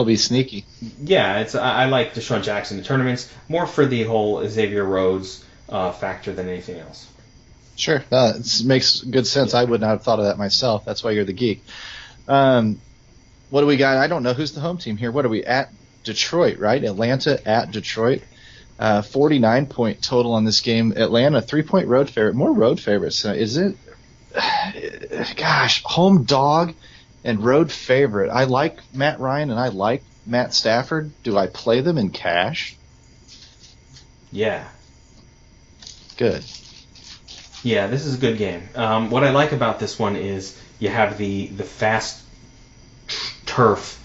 S2: be sneaky.
S3: Yeah, I like Deshaun Jackson in tournaments more for the whole Xavier Rhodes factor than anything else.
S2: Sure, it makes good sense. I would not have thought of that myself. That's why you're the geek. What do we got? I don't know who's the home team here. What are we at? Detroit, right? Atlanta at Detroit. 49-point total on this game. Atlanta 3-point road favorite. More road favorites. Is it? Gosh, home dog and road favorite. I like Matt Ryan and I like Matt Stafford. Do I play them in cash?
S3: Yeah.
S2: Good.
S3: Yeah, this is a good game. What I like about this one is you have the fast turf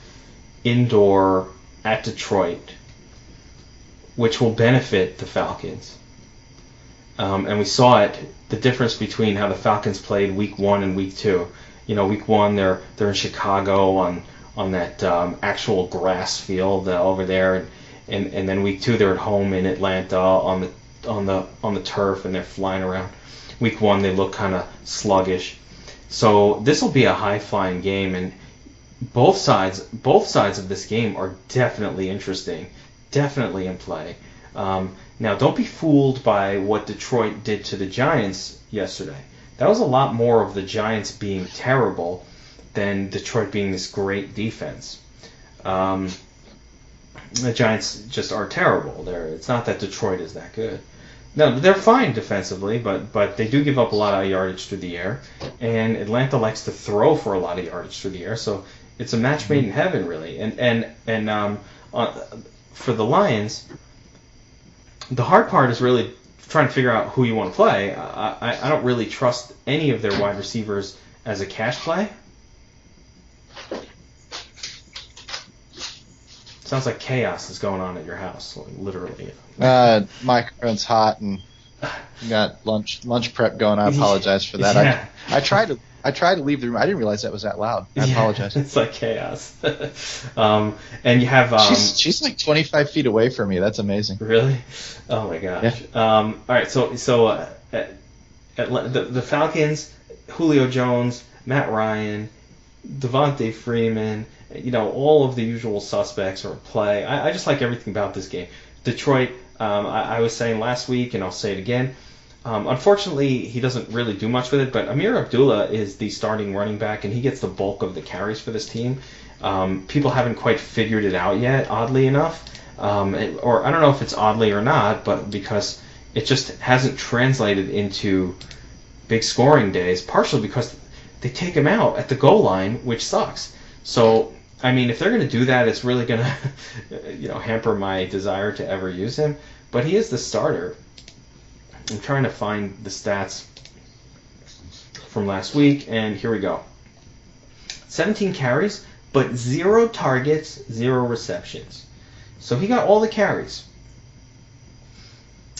S3: indoor at Detroit, which will benefit the Falcons. And we saw it, the difference between how the Falcons played week 1 and week 2. Week 1 they're in Chicago on that actual grass field over there, and then week 2 they're at home in Atlanta on the turf, and they're flying around. Week 1 they look kind of sluggish. So this will be a high-flying game, and both sides of this game are definitely interesting, definitely in play. Now, don't be fooled by what Detroit did to the Giants yesterday. That was a lot more of the Giants being terrible than Detroit being this great defense. The Giants just are terrible. It's not that Detroit is that good. No, they're fine defensively, but they do give up a lot of yardage through the air, and Atlanta likes to throw for a lot of yardage through the air. So it's a match made in heaven, really. And for the Lions, the hard part is really trying to figure out who you want to play. I don't really trust any of their wide receivers as a cash play. Sounds like chaos is going on at your house, literally.
S2: Microphone's hot and got lunch prep going. I apologize for that.
S3: Yeah.
S2: I tried to leave the room. I didn't realize that was that loud. I apologize.
S3: It's like chaos. And you have
S2: she's like 25 feet away from me. That's amazing.
S3: Really? Oh my gosh.
S2: Yeah.
S3: All right. So the Falcons, Julio Jones, Matt Ryan, Devontae Freeman, all of the usual suspects are at play. I just like everything about this game. Detroit, I was saying last week, and I'll say it again. Unfortunately, he doesn't really do much with it, but Amir Abdullah is the starting running back, and he gets the bulk of the carries for this team. People haven't quite figured it out yet, oddly enough. Or I don't know if it's oddly or not, but because it just hasn't translated into big scoring days, partially because they take him out at the goal line, which sucks. So, I mean, if they're going to do that, it's really going to hamper my desire to ever use him. But he is the starter. I'm trying to find the stats from last week, and here we go. 17 carries, but 0 targets, 0 receptions. So he got all the carries.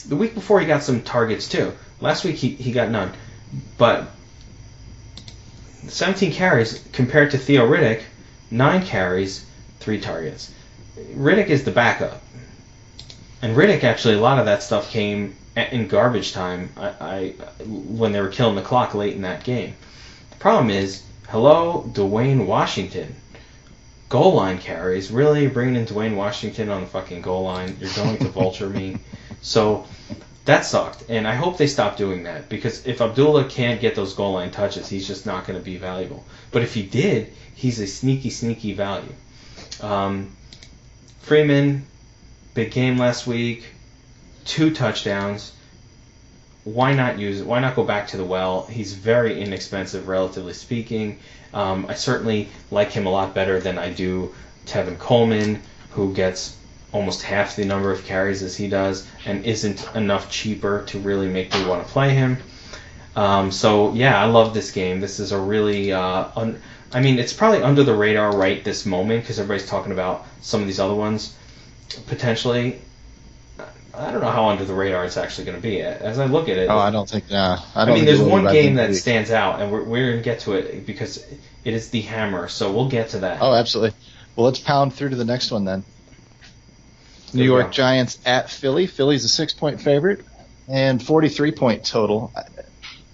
S3: The week before he got some targets too. Last week he got none. But 17 carries compared to Theo Riddick, 9 carries, 3 targets. Riddick is the backup. And Riddick, actually, a lot of that stuff came in garbage time when they were killing the clock late in that game. The problem is, hello, Dwayne Washington. Goal line carries. Really? You're bringing in Dwayne Washington on the fucking goal line? You're going to vulture me? So that sucked. And I hope they stop doing that, because if Abdullah can't get those goal line touches, he's just not going to be valuable. But if he did, he's a sneaky, sneaky value. Freeman, big game last week, 2 touchdowns. Why not use it? Why not go back to the well? He's very inexpensive, relatively speaking. I certainly like him a lot better than I do Tevin Coleman, who gets almost half the number of carries as he does and isn't enough cheaper to really make me want to play him. So, yeah, I love this game. This is a really... it's probably under the radar right this moment because everybody's talking about some of these other ones potentially. I don't know how under the radar it's actually going to be. As I look at it...
S2: I don't think...
S3: there's one game that stands out, and we're going to get to it because it is the hammer, so we'll get to that.
S2: Oh, absolutely. Well, let's pound through to the next one then. New York Giants at Philly. Philly's a 6-point favorite and 43-point total.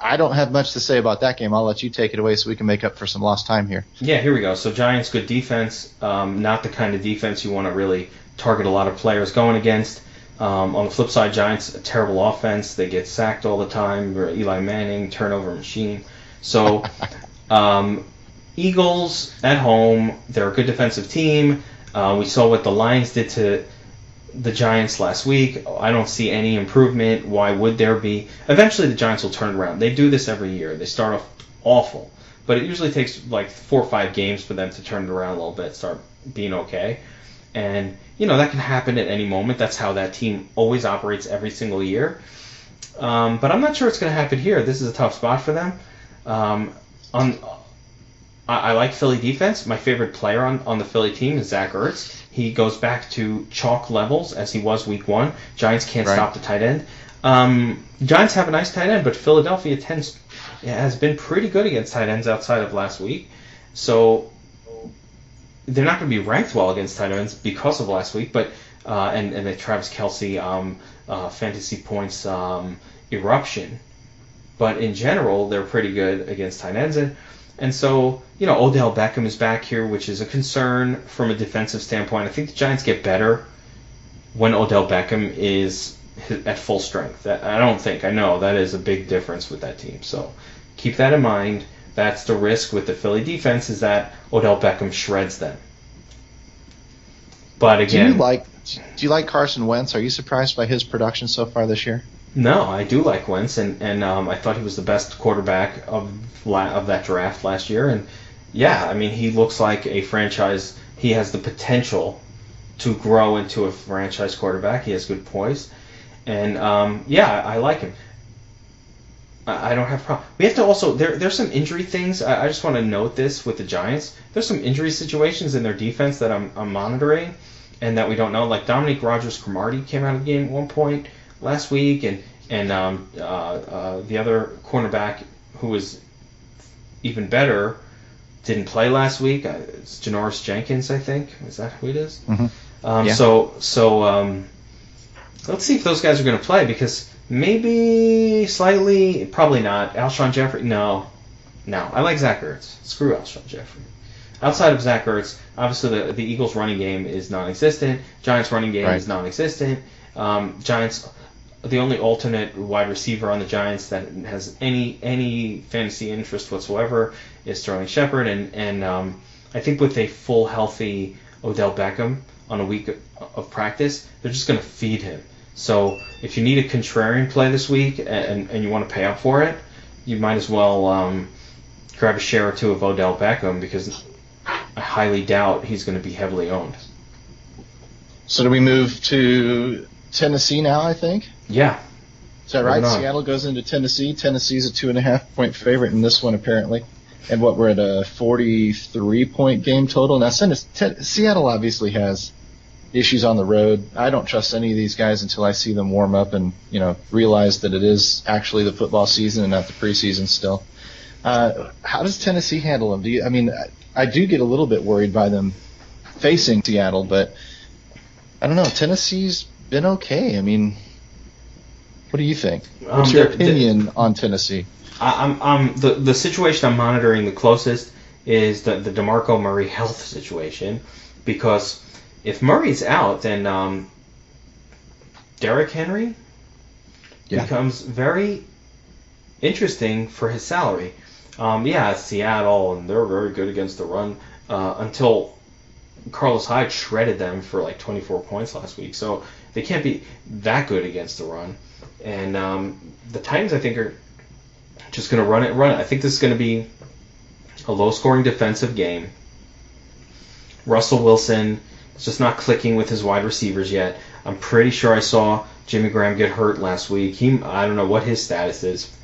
S2: I don't have much to say about that game. I'll let you take it away so we can make up for some lost time here.
S3: Yeah, here we go. So Giants, good defense. Not the kind of defense you want to really target a lot of players going against. On the flip side, Giants, a terrible offense. They get sacked all the time. Eli Manning, turnover machine. So Eagles at home, they're a good defensive team. We saw what the Lions did to the Giants last week. I don't see any improvement. Why would there be? Eventually the Giants will turn around. They do this every year. They start off awful, but it usually takes like 4 or 5 games for them to turn it around a little bit, start being okay. And, that can happen at any moment. That's how that team always operates every single year. But I'm not sure it's going to happen here. This is a tough spot for them. I like Philly defense. My favorite player on the Philly team is Zach Ertz. He goes back to chalk levels as he was week 1. Giants can't stop the tight end. Giants have a nice tight end, but Philadelphia has been pretty good against tight ends outside of last week. So they're not going to be ranked well against tight ends because of last week, but and the Travis Kelce fantasy points eruption. But in general, they're pretty good against tight ends. And so, Odell Beckham is back here, which is a concern from a defensive standpoint. I think the Giants get better when Odell Beckham is at full strength. I know that is a big difference with that team. So keep that in mind. That's the risk with the Philly defense, is that Odell Beckham shreds them. But again,
S2: do you like Carson Wentz? Are you surprised by his production so far this year?
S3: No, I do like Wentz, and I thought he was the best quarterback of that draft last year. And yeah, I mean, he looks like a franchise. He has the potential to grow into a franchise quarterback. He has good poise, and I like him. I don't have a problem. We have to also there's some injury things. I just want to note this with the Giants. There's some injury situations in their defense that I'm monitoring, and that we don't know. Like Dominique Rodgers-Cromartie came out of the game at one point last week, and the other cornerback who was even better didn't play last week. It's Janoris Jenkins, I think. Is that who it is?
S2: Mm-hmm. Yeah.
S3: So let's see if those guys are going to play, because maybe slightly, probably not. Alshon Jeffrey, no. I like Zach Ertz. Screw Alshon Jeffrey. Outside of Zach Ertz, obviously the Eagles' running game is non-existent. Giants' running game is non-existent. Giants, the only alternate wide receiver on the Giants that has any fantasy interest whatsoever is Sterling Shepard, and I think with a full healthy Odell Beckham on a week of practice, they're just going to feed him. So if you need a contrarian play this week and you want to pay up for it, you might as well grab a share or two of Odell Beckham, because I highly doubt he's going to be heavily owned.
S2: So do we move to Tennessee now, I think?
S3: Yeah.
S2: Is that right? Seattle goes into Tennessee. Tennessee's a 2.5-point favorite in this one, apparently. And we're at a 43-point game total. Now, Seattle obviously has issues on the road. I don't trust any of these guys until I see them warm up and, realize that it is actually the football season and not the preseason still. How does Tennessee handle them? I do get a little bit worried by them facing Seattle, but I don't know. Tennessee's been okay. What do you think? What's your opinion on Tennessee?
S3: The situation I'm monitoring the closest is the DeMarco Murray health situation, because if Murray's out, then Derrick Henry becomes very interesting for his salary. Seattle, and they're very good against the run until Carlos Hyde shredded them for like 24 points last week. So they can't be that good against the run. And the Titans, I think, are just going to run it. I think this is going to be a low-scoring defensive game. Russell Wilson is just not clicking with his wide receivers yet. I'm pretty sure I saw Jimmy Graham get hurt last week. I don't know what his status is.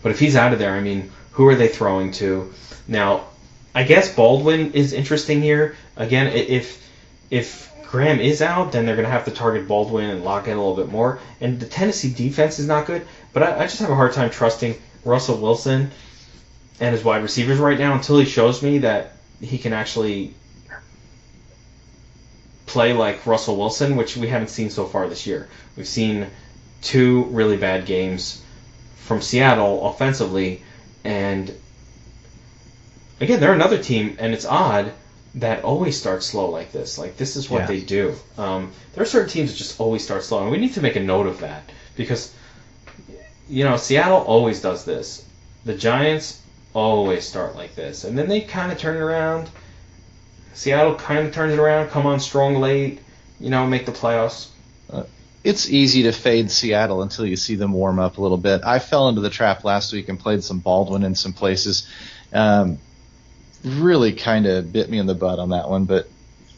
S3: But if he's out of there, who are they throwing to? Now, I guess Baldwin is interesting here. Again, if Graham is out, then they're going to have to target Baldwin and lock in a little bit more. And the Tennessee defense is not good, but I just have a hard time trusting Russell Wilson and his wide receivers right now until he shows me that he can actually play like Russell Wilson, which we haven't seen so far this year. We've seen 2 really bad games from Seattle offensively, and again, they're another team, and it's odd that always start slow like this. Like, this is what they do. There are certain teams that just always start slow, and we need to make a note of that, because Seattle always does this. The Giants always start like this. And then they kind of turn it around. Seattle kind of turns it around, come on strong late, make the playoffs.
S2: It's easy to fade Seattle until you see them warm up a little bit. I fell into the trap last week and played some Baldwin in some places. Really kind of bit me in the butt on that one, but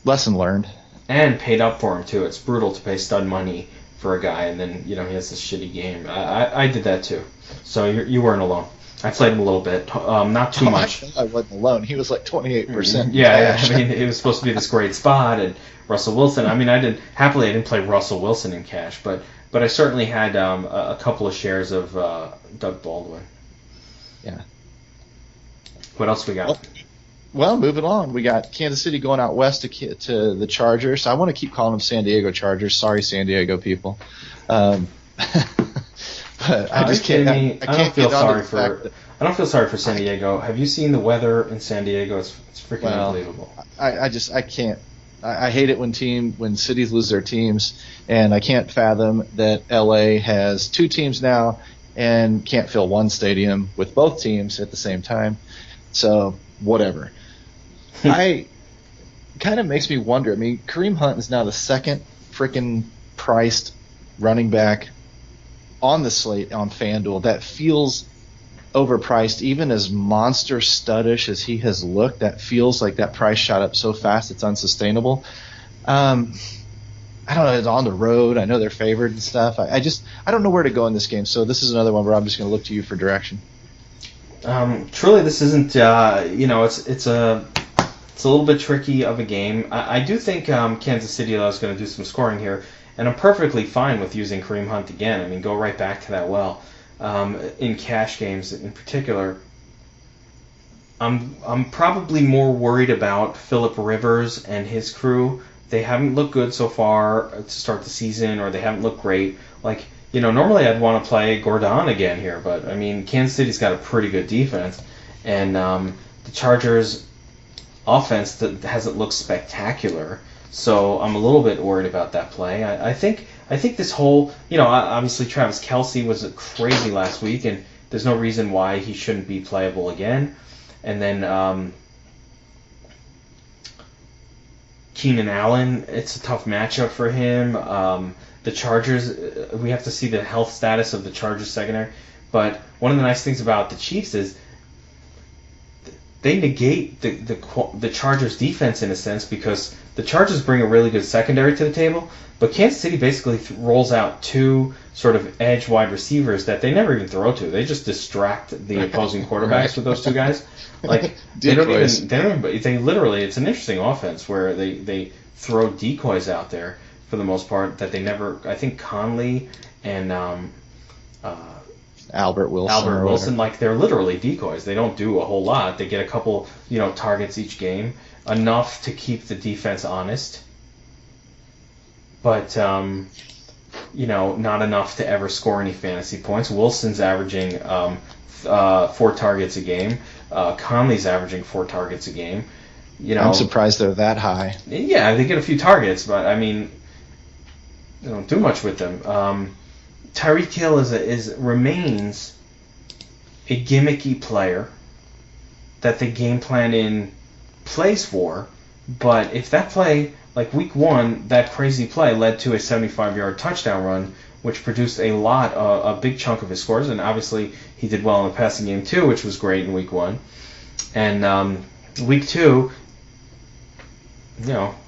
S2: lesson learned.
S3: And paid up for him, too. It's brutal to pay stud money for a guy, and then, he has this shitty game. I did that, too. So you weren't alone. I played him a little bit, not too much.
S2: I wasn't alone. He was like 28%.
S3: Yeah. I mean, it was supposed to be this great spot, and Russell Wilson. I mean, I didn't play Russell Wilson in cash, but I certainly had a couple of shares of Doug Baldwin.
S2: Yeah.
S3: What else we got?
S2: Well, moving on. We got Kansas City going out west to the Chargers. I want to keep calling them San Diego Chargers. Sorry, San Diego people. But I just can't. I
S3: don't feel sorry for San Diego. Have you seen the weather in San Diego? It's freaking unbelievable.
S2: I can't. I hate it when cities lose their teams, and I can't fathom that LA has two teams now and can't fill one stadium with both teams at the same time. So whatever. I kind of makes me wonder. I mean, Kareem Hunt is now the second freaking priced running back on the slate on FanDuel. That feels overpriced, even as monster studdish as he has looked. That feels like that price shot up so fast it's unsustainable. I don't know. It's on the road. I know they're favored and stuff. I don't know where to go in this game. So this is another one where I'm just going to look to you for direction.
S3: Truly, this isn't. It's a little bit tricky of a game. I do think Kansas City is going to do some scoring here, and I'm perfectly fine with using Kareem Hunt again. I mean, go right back to that well. In cash games in particular, I'm probably more worried about Phillip Rivers and his crew. They haven't looked good so far to start the season, or they haven't looked great. Like, normally I'd want to play Gordon again here, but I mean, Kansas City's got a pretty good defense, and the Chargers' offense that hasn't looked spectacular. So I'm a little bit worried about that play. I think this whole, obviously Travis Kelce was crazy last week, and there's no reason why he shouldn't be playable again. And then Keenan Allen, it's a tough matchup for him. The Chargers, we have to see the health status of the Chargers secondary. But one of the nice things about the Chiefs is they negate the Chargers defense in a sense, because the Chargers bring a really good secondary to the table, but Kansas City basically rolls out two sort of edge wide receivers that they never even throw to. They just distract the opposing quarterbacks with those two guys. Like they literally, it's an interesting offense where they throw decoys out there for the most part that they never. I think Conley and
S2: Albert Wilson,
S3: like they're literally decoys. They don't do a whole lot. They get a couple, targets each game, enough to keep the defense honest, but not enough to ever score any fantasy points. Wilson's averaging 4 targets a game. Conley's averaging 4 targets a game.
S2: I'm surprised they're that high.
S3: Yeah, they get a few targets, but I mean, they don't do much with them. Tyreek Hill remains a gimmicky player that the game plan in plays for, but if that play, like week 1, that crazy play led to a 75-yard touchdown run, which produced a big chunk of his scores, and obviously he did well in the passing game too, which was great in week 1. And week 2,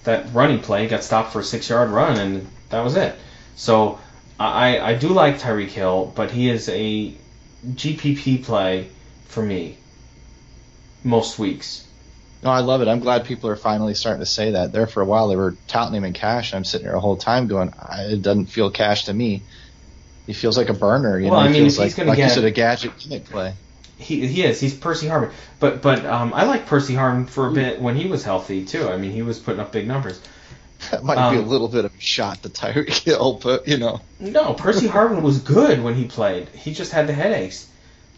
S3: that running play got stopped for a 6-yard run, and that was it. So I do like Tyreek Hill, but he is a GPP play for me most weeks.
S2: No, I love it. I'm glad people are finally starting to say that. There for a while, they were touting him in cash, and I'm sitting here the whole time going, it doesn't feel cash to me. He feels like a burner.
S3: Well, I mean,
S2: he feels like you said, a gadget gimmick play.
S3: He is. He's Percy Harvin. But I like Percy Harvin for a bit when he was healthy, too. I mean, he was putting up big numbers.
S2: That might be a little bit of a shot to Tyreek Hill, but,
S3: No, Percy Harvin was good when he played. He just had the headaches.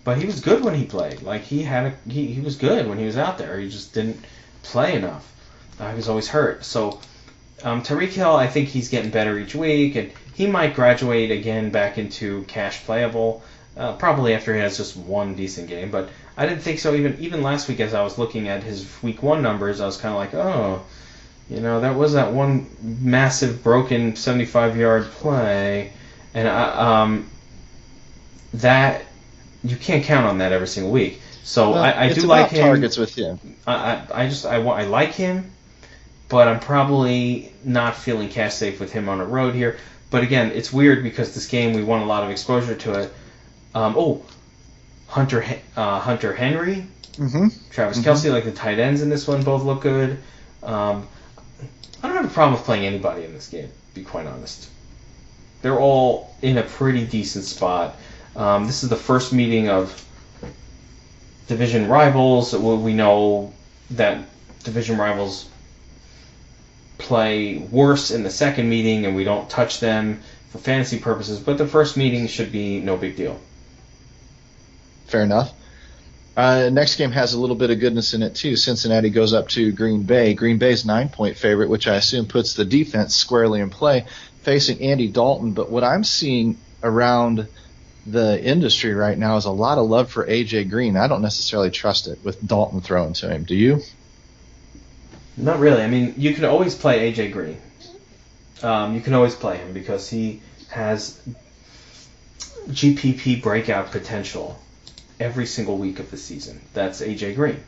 S3: But he was good when he played. Like, he was good when he was out there. He just didn't play enough. He was always hurt. So, Tyreek Hill, I think he's getting better each week, and he might graduate again back into cash playable, probably after he has just one decent game. But I didn't think so. Even last week, as I was looking at his week 1 numbers, I was kind of like, oh, that was that one massive broken 75-yard play, and that you can't count on that every single week. So I do like him.
S2: Targets with him.
S3: I like him, but I'm probably not feeling cash safe with him on the road here. But again, it's weird because this game we want a lot of exposure to it. Hunter Henry, Travis Kelce, like the tight ends in this one, both look good. I don't have a problem with playing anybody in this game, to be quite honest. They're all in a pretty decent spot. This is the first meeting of division rivals. We know that division rivals play worse in the second meeting, and we don't touch them for fantasy purposes, but the first meeting should be no big deal.
S2: Fair enough. Next game has a little bit of goodness in it, too. Cincinnati goes up to Green Bay. Green Bay's 9-point favorite, which I assume puts the defense squarely in play, facing Andy Dalton. But what I'm seeing around the industry right now is a lot of love for A.J. Green. I don't necessarily trust it with Dalton throwing to him. Do you?
S3: Not really. I mean, you can always play A.J. Green. You can always play him because he has GPP breakout potential every single week of the season. That's A.J. Green.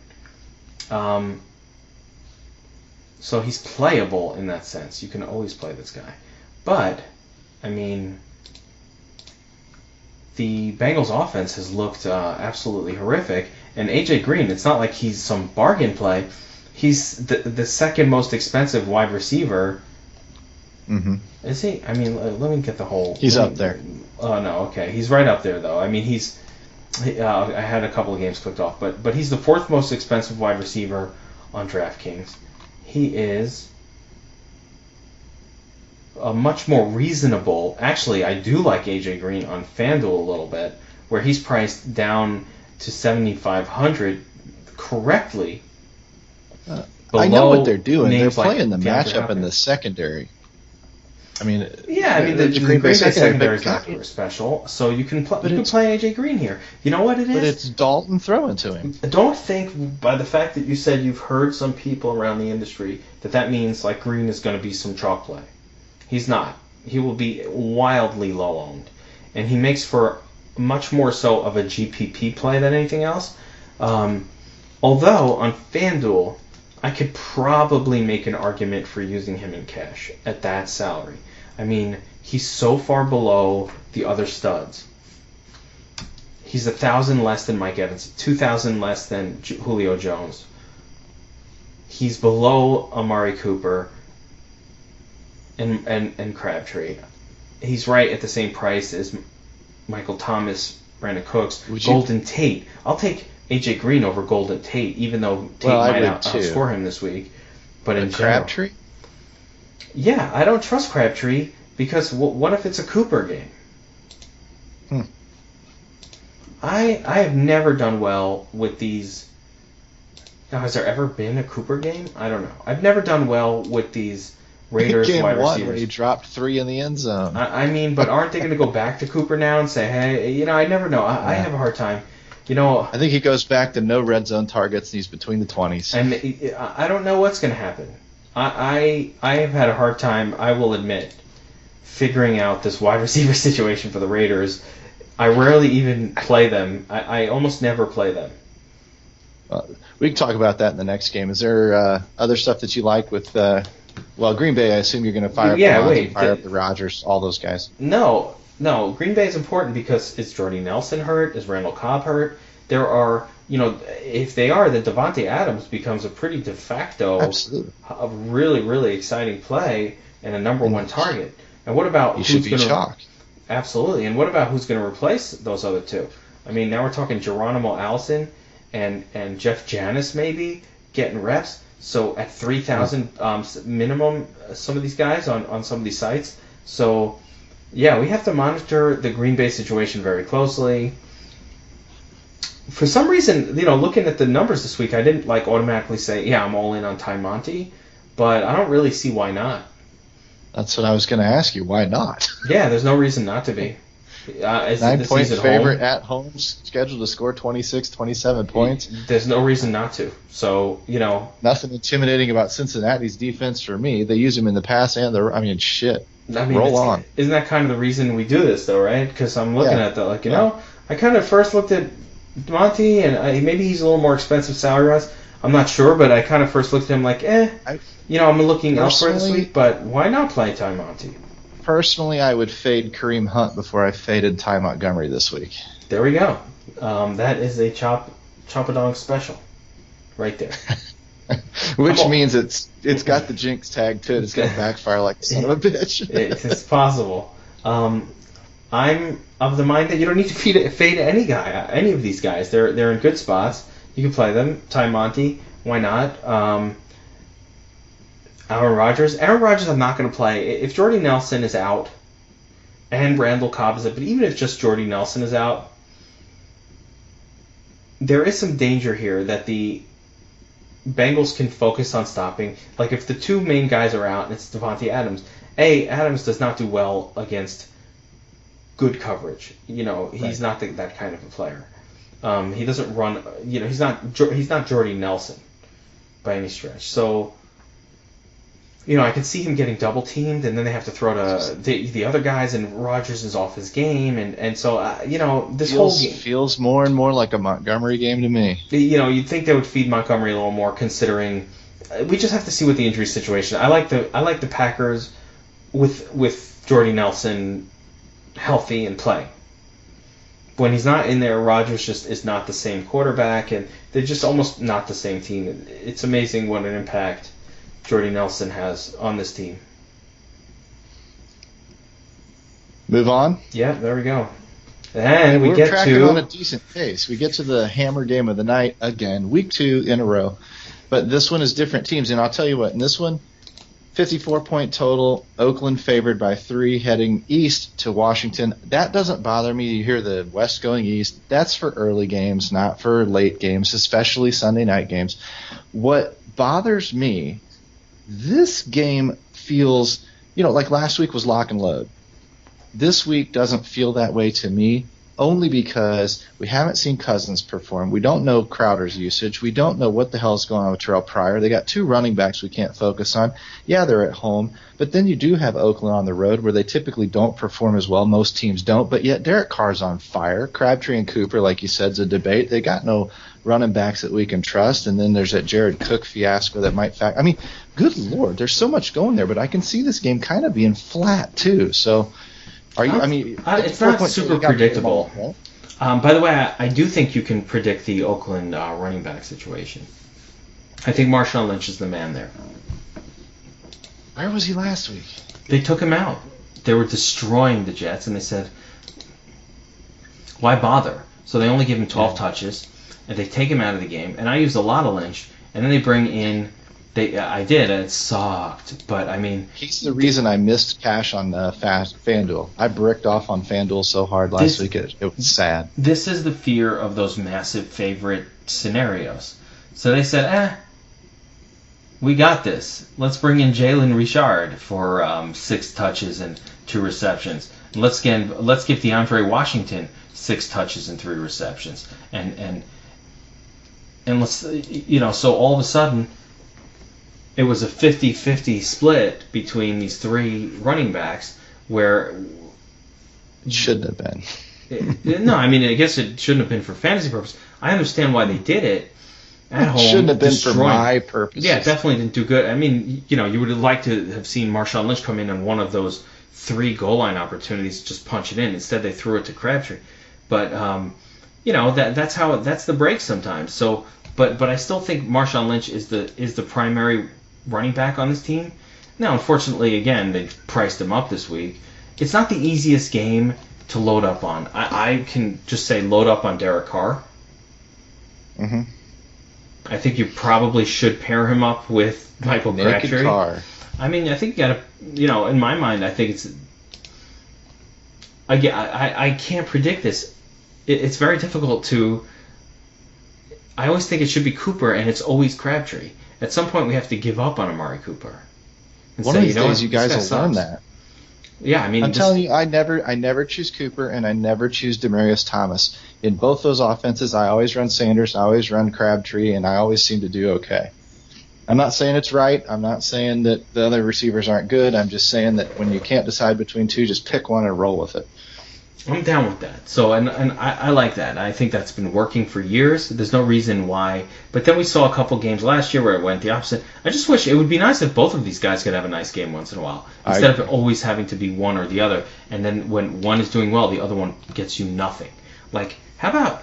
S3: So he's playable in that sense. You can always play this guy. But, I mean, the Bengals offense has looked absolutely horrific. And A.J. Green, it's not like he's some bargain play. He's the second most expensive wide receiver.
S2: Mm-hmm.
S3: Is he? I mean, let me get the whole...
S2: He's up there.
S3: Oh, no, okay. He's right up there, though. I mean, I had a couple of games clicked off, but he's the 4th most expensive wide receiver on DraftKings. He is a much more reasonable... Actually, I do like A.J. Green on FanDuel a little bit, where he's priced down to $7,500 correctly.
S2: I know what they're doing. They're
S3: like
S2: playing the matchup
S3: Hopkins.
S2: in the secondary. I mean,
S3: the Green Bay secondary is not very special, so you can play A.J. Green here. You know what it is?
S2: But it's Dalton throwing to him.
S3: Don't think by the fact that you said you've heard some people around the industry that means like Green is going to be some chalk play. He's not. He will be wildly low owned, and he makes for much more so of a GPP play than anything else. Although on FanDuel, I could probably make an argument for using him in cash at that salary. I mean, he's so far below the other studs. He's 1,000 less than Mike Evans, 2,000 less than Julio Jones. He's below Amari Cooper and Crabtree. He's right at the same price as Michael Thomas, Brandon Cooks, Golden Tate. I'll take A.J. Green over Golden Tate, even though Tate might outscore him this week. But in
S2: Crabtree?
S3: Yeah, I don't trust Crabtree because what if it's a Cooper game? I have never done well with these. Now, has there ever been a Cooper game? I don't know. I've never done well with these Raiders
S2: game
S3: wide
S2: one,
S3: receivers.
S2: when he dropped 3 in the end zone.
S3: I mean, but aren't they going to go back to Cooper now and say, hey, I never know. I have a hard time.
S2: I think he goes back to no red zone targets, and he's between the 20s.
S3: And I don't know what's going to happen. I have had a hard time, I will admit, figuring out this wide receiver situation for the Raiders. I rarely even play them. I almost never play them.
S2: We can talk about that in the next game. Is there other stuff that you like with... Green Bay, I assume you're going to fire up the Rodgers, all those guys.
S3: No, Green Bay is important because is Jordy Nelson hurt? Is Randall Cobb hurt? There are, if they are, then Devontae Adams becomes a pretty de facto, a really, really exciting play and a number one target. And what about
S2: he should be chalk?
S3: Absolutely. And what about who's going to replace those other two? I mean, now we're talking Geronimo Allison and Jeff Janis maybe getting reps. So at 3,000 minimum, some of these guys on some of these sites. So, yeah, we have to monitor the Green Bay situation very closely. For some reason, looking at the numbers this week, I didn't automatically say, yeah, I'm all in on Ty Monty, but I don't really see why not.
S2: That's what I was going to ask you. Why not?
S3: Yeah, there's no reason not to be. Is
S2: 9-point
S3: season
S2: favorite
S3: home?
S2: at home, scheduled to score 26, 27 points.
S3: There's no reason not to. So,
S2: Nothing intimidating about Cincinnati's defense for me. They use them in the pass and shit. Roll on.
S3: Isn't that kind of the reason we do this, though, right? Because I'm looking at that, I kind of first looked at Monty, and maybe he's a little more expensive salary-wise. I'm not sure, but I kind of first looked at him like, I'm looking elsewhere this week, but why not play Ty Monty?
S2: Personally, I would fade Kareem Hunt before I faded Ty Montgomery this week.
S3: There we go. That is a Chop-a-Dong special right there.
S2: Which means it's got the jinx tag to it. It's going to backfire like a son of a bitch.
S3: It's possible. I'm of the mind that you don't need to fade any of these guys. They're in good spots. You can play them. Ty Monty, why not? Aaron Rodgers, I'm not going to play. If Jordy Nelson is out, and Randall Cobb is out, but even if just Jordy Nelson is out, there is some danger here that the Bengals can focus on stopping. Like if the two main guys are out and it's Devontae Adams, Adams does not do well against good coverage. He's not that kind of a player. He doesn't run. He's not Jordy Nelson by any stretch. So, I can see him getting double teamed, and then they have to throw to the other guys, and Rodgers is off his game, and so this whole game
S2: feels more and more like a Montgomery game to me.
S3: You'd think they would feed Montgomery a little more, considering we just have to see what the injury situation. I like the Packers with Jordy Nelson healthy and playing. When he's not in there, Rodgers just is not the same quarterback, and they're just almost not the same team. It's amazing what an impact Jordy Nelson has on this team.
S2: Move on?
S3: Yeah, there we go. And
S2: we're tracking on a decent pace. We get to the hammer game of the night again, week 2 in a row. But this one is different teams, and I'll tell you what, in this one, 54-point total, Oakland favored by 3 heading east to Washington. That doesn't bother me. You hear the West going east. That's for early games, not for late games, especially Sunday night games. What bothers me, this game feels, like last week was lock and load. This week doesn't feel that way to me, only because we haven't seen Cousins perform. We don't know Crowder's usage. We don't know what the hell is going on with Terrell Pryor. They got 2 running backs we can't focus on. Yeah, they're at home, but then you do have Oakland on the road where they typically don't perform as well. Most teams don't, but yet Derek Carr's on fire. Crabtree and Cooper, like you said, is a debate. They got no running backs that we can trust, and then there's that Jared Cook fiasco that might good Lord, there's so much going there, but I can see this game kind of being flat too, so...
S3: it's not super predictable. Right? By the way, I do think you can predict the Oakland running back situation. I think Marshawn Lynch is the man there.
S2: Where was he last week?
S3: They took him out. They were destroying the Jets, and they said, why bother? So they only give him 12 touches, and they take him out of the game. And I used a lot of Lynch, and then they bring in... I did, and it sucked. But,
S2: he's the reason I missed cash on FanDuel. I bricked off on FanDuel so hard last week, it was sad.
S3: This is the fear of those massive favorite scenarios. So they said, we got this. Let's bring in Jalen Richard for 6 touches and 2 receptions. And let's give DeAndre Washington 6 touches and 3 receptions. And let's, so all of a sudden... It was a 50-50 split between these 3 running backs where...
S2: It shouldn't have been.
S3: No, I guess it shouldn't have been for fantasy purposes. I understand why they did it at home. It
S2: shouldn't have been for my purposes.
S3: Yeah, it definitely didn't do good. You would have liked to have seen Marshawn Lynch come in on one of those 3 goal line opportunities, just punch it in. Instead, they threw it to Crabtree. But, that's the break sometimes. So, but I still think Marshawn Lynch is the primary running back on this team. Now, unfortunately, again, they priced him up this week. It's not the easiest game to load up on. I can just say load up on Derek Carr.
S2: Mm-hmm.
S3: I think you probably should pair him up with Michael Crabtree.
S2: Carr.
S3: I think you got to, in my mind, I think it's... I can't predict this. It's very difficult to... I always think it should be Cooper, and it's always Crabtree. At some point, we have to give up on Amari Cooper.
S2: One of these days, you guys will learn that.
S3: Yeah, I mean,
S2: I'm telling you, I never choose Cooper and I never choose Demaryius Thomas. In both those offenses, I always run Sanders, I always run Crabtree, and I always seem to do okay. I'm not saying it's right. I'm not saying that the other receivers aren't good. I'm just saying that when you can't decide between two, just pick one and roll with it.
S3: I'm down with that. So, and I like that. I think that's been working for years. There's no reason why. But then we saw a couple games last year where it went the opposite. I just wish it would be nice if both of these guys could have a nice game once in a while, instead of always having to be one or the other. And then when one is doing well, the other one gets you nothing. Like, how about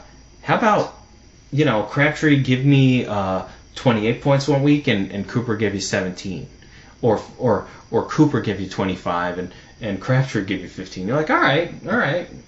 S3: Crabtree give me 28 points one week and Cooper give you 17, or Cooper give you 25 and Crabtree give you 15. You're like, all right.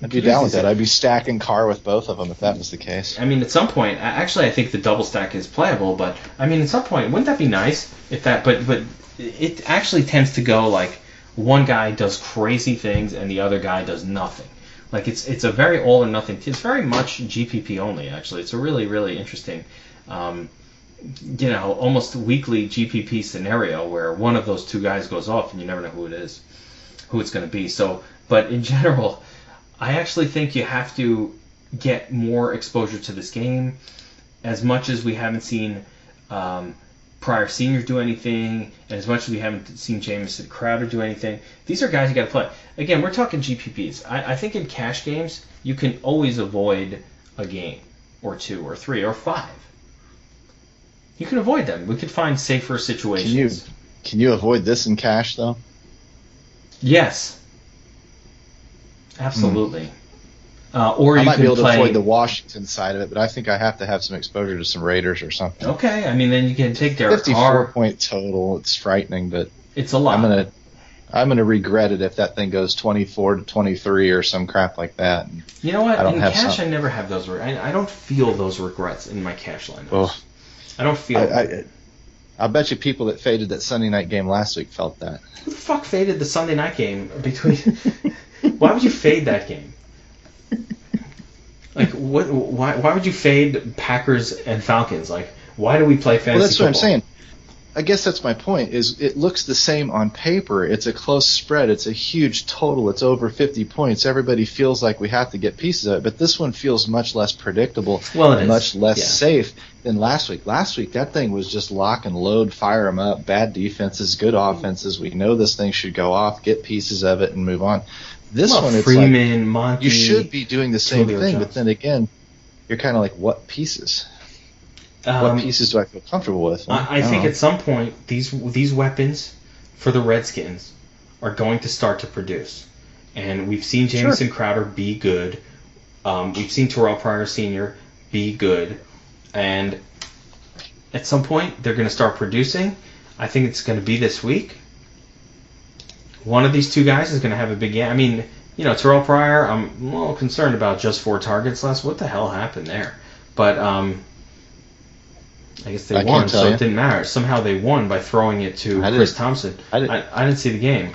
S2: I'd be down with that. I'd be stacking Carr with both of them if that was the case.
S3: I mean, at some point, actually, I think the double stack is playable, but I mean, at some point, wouldn't that be nice if that? But it actually tends to go like one guy does crazy things and the other guy does nothing. Like it's a very all or nothing. It's very much GPP only. Actually, it's a really really interesting. Almost weekly GPP scenario where one of those two guys goes off and you never know who it's going to be. So, but in general, I actually think you have to get more exposure to this game. As much as we haven't seen Pryor Sr. do anything, and as much as we haven't seen Jamison Crowder do anything, these are guys you got to play. Again, we're talking GPPs. I think in cash games, you can always avoid a game or two or three or five. You can avoid them. We could find safer situations.
S2: Can you avoid this in cash, though?
S3: Yes. Absolutely. Or
S2: I
S3: you
S2: might
S3: can
S2: be able to
S3: play...
S2: avoid the Washington side of it, but I think I have to have some exposure to some Raiders or something.
S3: Okay, I mean, then you can take Derek
S2: 54
S3: Carr.
S2: point total. It's frightening, but
S3: it's a lot.
S2: I'm gonna regret it if that thing goes 24 to 23 or some crap like that.
S3: You know what? In cash, I never have those. I don't feel those regrets in my cash lineups.
S2: Well,
S3: I don't feel.
S2: I bet you people that faded that Sunday night game last week felt that.
S3: Who the fuck faded the Sunday night game between? Why would you fade that game? Like what? Why would you fade Packers and Falcons? Like why do we play fantasy?
S2: Well, that's
S3: football?
S2: what I'm saying. I guess that's my point. Is it looks the same on paper? It's a close spread. It's a huge total. It's over 50 points. Everybody feels like we have to get pieces of it, but this one feels much less predictable.
S3: Well, it is.
S2: Much less safe than last week. Last week that thing was just lock and load, fire them up. Bad defenses, good offenses. We know this thing should go off. Get pieces of it and move on. This one, it's
S3: Freeman,
S2: like
S3: Monty,
S2: you should be doing the same
S3: Julio
S2: thing,
S3: Jones.
S2: but then again, you're kind of like, what pieces? What pieces do I feel comfortable with?
S3: I think at some point these weapons for the Redskins are going to start to produce, and we've seen Jamison Crowder be good. We've seen Terrell Pryor Sr. be good, and at some point they're going to start producing. I think it's going to be this week. One of these two guys is going to have a big game. I mean, Terrell Pryor, I'm a little concerned about just 4 targets last. What the hell happened there? But I guess they won, so it didn't matter. Somehow they won by throwing it to Chris Thompson. I didn't see the game.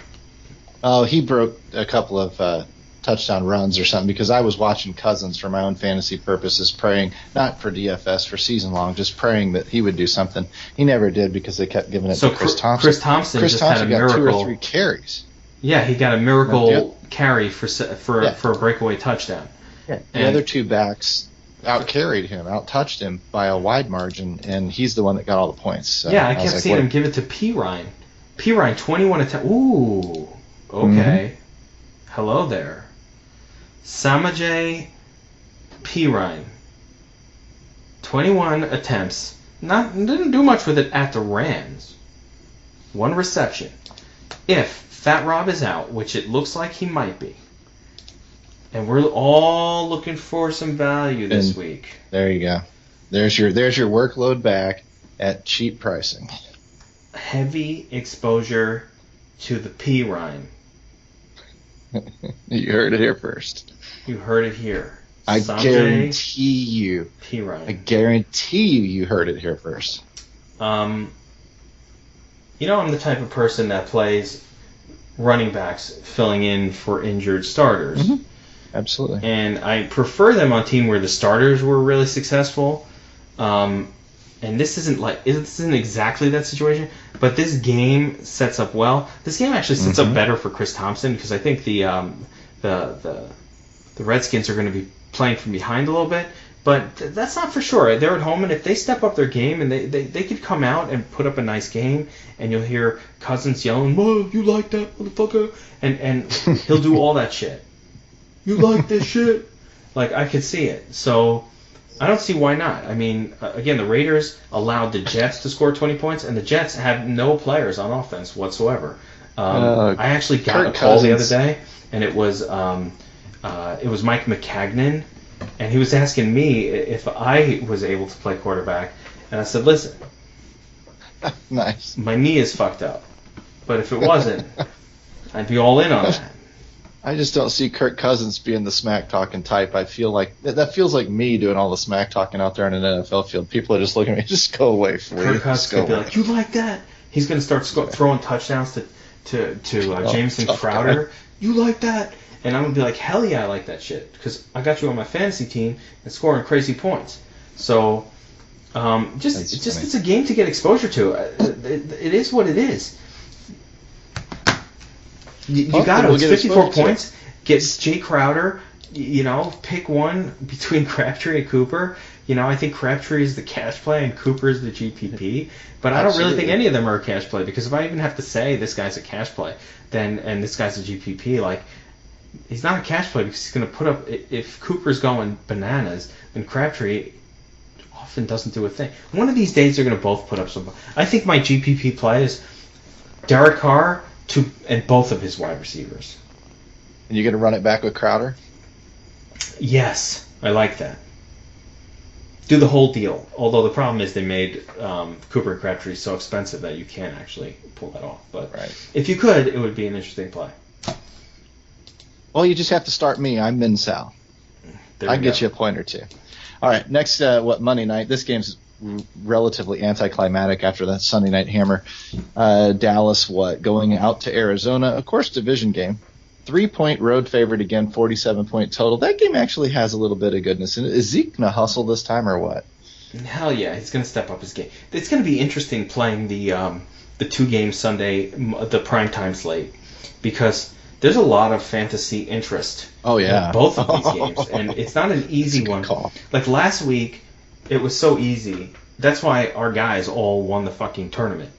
S2: Oh, he broke a couple of touchdown runs or something because I was watching Cousins for my own fantasy purposes, praying, not for DFS, for season long, just praying that he would do something. He never did because they kept giving it to Chris Thompson.
S3: Chris Thompson just had a miracle.
S2: Got 2 or 3 carries.
S3: Yeah, he got a miracle carry for a breakaway touchdown.
S2: Yeah. The other 2 backs out-carried him, out-touched him by a wide margin, and he's the one that got all the points. So
S3: I kept seeing him give it to P. Ryan. P. Ryan, 21 attempts. Ooh, okay. Hello there. Samajay P. Ryan. 21 attempts. Didn't do much with it at the Rams. 1 reception. If Fat Rob is out, which it looks like he might be, and we're all looking for some value this week.
S2: There you go. There's your workload back at cheap pricing.
S3: Heavy exposure to the P Ryan.
S2: You heard it here first.
S3: You heard it here.
S2: I guarantee you.
S3: P Ryan.
S2: I guarantee you heard it here first.
S3: I'm the type of person that plays running backs filling in for injured starters.
S2: Mm-hmm. Absolutely.
S3: And I prefer them on a team where the starters were really successful. And and this isn't exactly that situation, but this game sets up well. This game actually sets up better for Chris Thompson because I think the Redskins are going to be playing from behind a little bit, but that's not for sure. They're at home, and if they step up their game and they could come out and put up a nice game, and you'll hear Cousins yelling, "Whoa, you like that, motherfucker?" and he'll do all that shit. You like this shit? Like, I could see it. So I don't see why not. I mean, again, the Raiders allowed the Jets to score 20 points, and the Jets had no players on offense whatsoever. I actually got a call the other day, and it was Mike McCagnon, and he was asking me if I was able to play quarterback, and I said, listen,
S2: nice.
S3: My knee is fucked up, but if it wasn't, I'd be all in on that.
S2: I just don't see Kirk Cousins being the smack talking type. I feel like that feels like me doing all the smack talking out there in an NFL field. People are just looking at me, just go away, please.
S3: Kirk Cousins could be like, you like that? He's going to start throwing touchdowns to Jameson Crowder. You like that? And I'm going to be like, hell yeah, I like that shit, because I got you on my fantasy team and scoring crazy points. So it's a game to get exposure to. It is what it is. You got it. It's 54 points. Get Jay Crowder. Pick one between Crabtree and Cooper. I think Crabtree is the cash play and Cooper is the GPP. But I don't really think any of them are a cash play, because if I even have to say this guy's a cash play, and this guy's a GPP, like, he's not a cash play because he's going to put up. If Cooper's going bananas, then Crabtree often doesn't do a thing. One of these days they're going to both put up some. I think my GPP play is Derek Carr and both of his wide receivers.
S2: And you're going to run it back with Crowder?
S3: Yes, I like that. Do the whole deal. Although the problem is they made Cooper and Crabtree so expensive that you can't actually pull that off. But if you could, it would be an interesting play.
S2: Well, you just have to start me. I'm Min Sal. I can get you a point or two. All right, next, Monday night? This game's relatively anticlimactic after that Sunday night hammer. Dallas, going out to Arizona? Of course, division game. 3-point road favorite again, 47-point total. That game actually has a little bit of goodness. Is Zeke going to hustle this time or what?
S3: Hell yeah, he's going to step up his game. It's going to be interesting playing the 2-game Sunday, the primetime slate, because there's a lot of fantasy interest in both of these games, and it's not an easy one.
S2: Call.
S3: Like last week, it was so easy. That's why our guys all won the fucking tournament,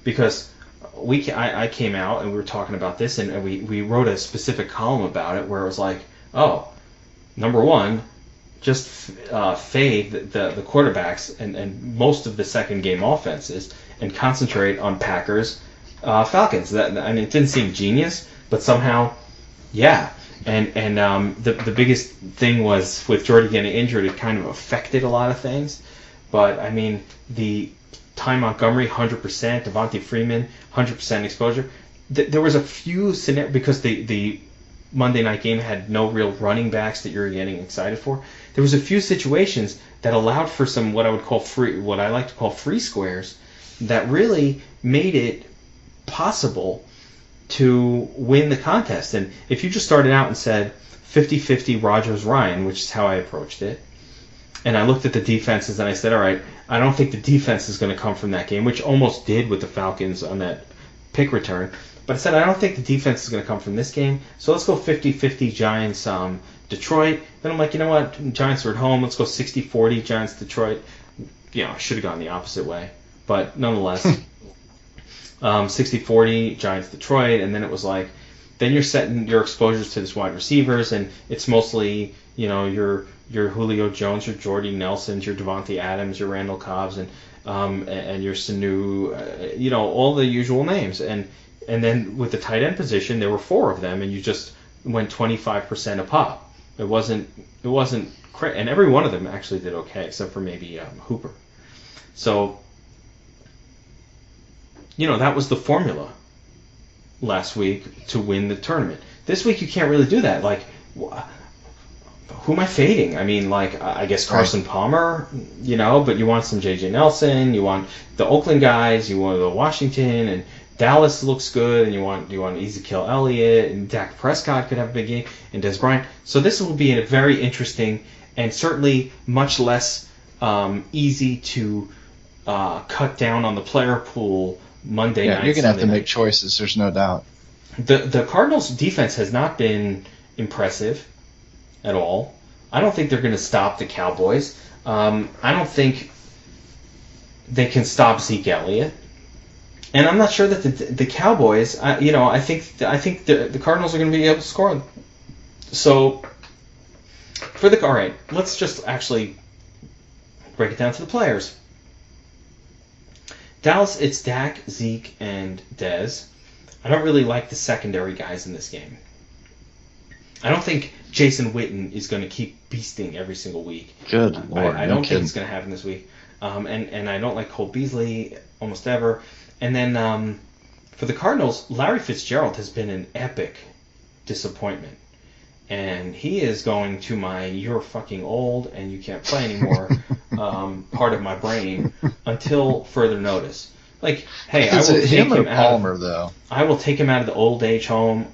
S3: because I came out and we were talking about this, and we wrote a specific column about it where it was like, oh, number one, just fade the quarterbacks and most of the second game offenses and concentrate on Packers Falcons. It didn't seem genius, but somehow, yeah. And the biggest thing was with Jordy getting injured, it kind of affected a lot of things. But I mean, the Ty Montgomery 100%, Devontae Freeman 100% exposure. There was a few scenarios because the Monday night game had no real running backs that you're getting excited for. There was a few situations that allowed for some what I like to call free squares that really made it possible to win the contest. And if you just started out and said 50-50 Rodgers-Ryan, which is how I approached it, and I looked at the defenses and I said, all right, I don't think the defense is going to come from that game, which almost did with the Falcons on that pick return. But I said, I don't think the defense is going to come from this game, so let's go 50-50 Giants Detroit. Then I'm like, you know what, Giants are at home, let's go 60-40 Giants Detroit. I should have gone the opposite way, but nonetheless, 60-40 Giants Detroit. And then it was like, then you're setting your exposures to this wide receivers, and it's mostly, your Julio Jones, your Jordy Nelsons, your Devontae Adams, your Randall Cobbs, and your Sanu, all the usual names. And then with the tight end position, there were 4 of them, and you just went 25% a pop. It wasn't and every one of them actually did okay, except for maybe Hooper. So, that was the formula last week to win the tournament. This week you can't really do that. Like, who am I fading? I mean, like, I guess Carson Palmer, but you want some J.J. Nelson, you want the Oakland guys, you want the Washington, and Dallas looks good, and you want Ezekiel Elliott, and Dak Prescott could have a big game, and Des Bryant. So this will be a very interesting and certainly much less easy to cut down on the player pool Monday night.
S2: You're going to have to
S3: Sunday
S2: make choices. There's no doubt.
S3: The Cardinals' defense has not been impressive at all. I don't think they're going to stop the Cowboys. I don't think they can stop Zeke Elliott. And I'm not sure that the Cowboys, I think the Cardinals are going to be able to score them. So, all right, let's just actually break it down to the players. Dallas, it's Dak, Zeke, and Dez. I don't really like the secondary guys in this game. I don't think Jason Witten is going to keep beasting every single week.
S2: Good Lord.
S3: I don't think it's going to happen this week. And I don't like Cole Beasley almost ever. And then for the Cardinals, Larry Fitzgerald has been an epic disappointment. And he is going to my "you're fucking old and you can't play anymore" part of my brain until further notice. Like, hey, I will take him out.
S2: Palmer, though.
S3: I will take him out of the old age home.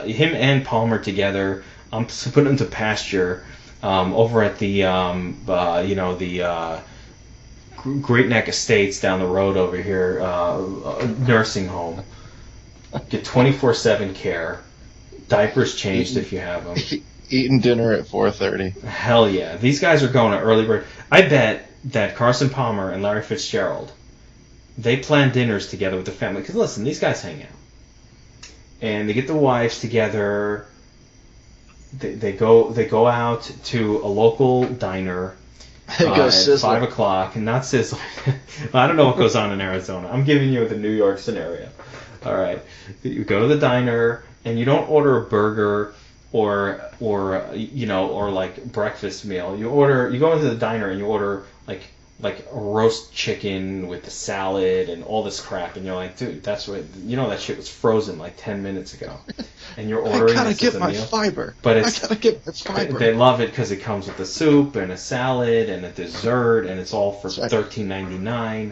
S3: Him and Palmer together. I'm putting them to pasture over at the Great Neck Estates down the road over here, nursing home. Get 24/7 care. Diapers changed if you have them.
S2: Eating dinner at 4:30.
S3: Hell yeah. These guys are going to early bird. I bet that Carson Palmer and Larry Fitzgerald, they plan dinners together with the family. Because listen, these guys hang out. And they get the wives together. They go out to a local diner at 5 o'clock. And not sizzle. I don't know what goes on in Arizona. I'm giving you the New York scenario. All right. You go to the diner. And you don't order a burger or like breakfast meal. You go into the diner and you order like a roast chicken with the salad and all this crap, and you're like, dude, that's what that shit was frozen like 10 minutes ago, and you're ordering.
S2: I gotta get my
S3: meal.
S2: fiber.
S3: But
S2: I gotta get my fiber.
S3: They love it because it comes with a soup and a salad and a dessert, and it's all for $13.99,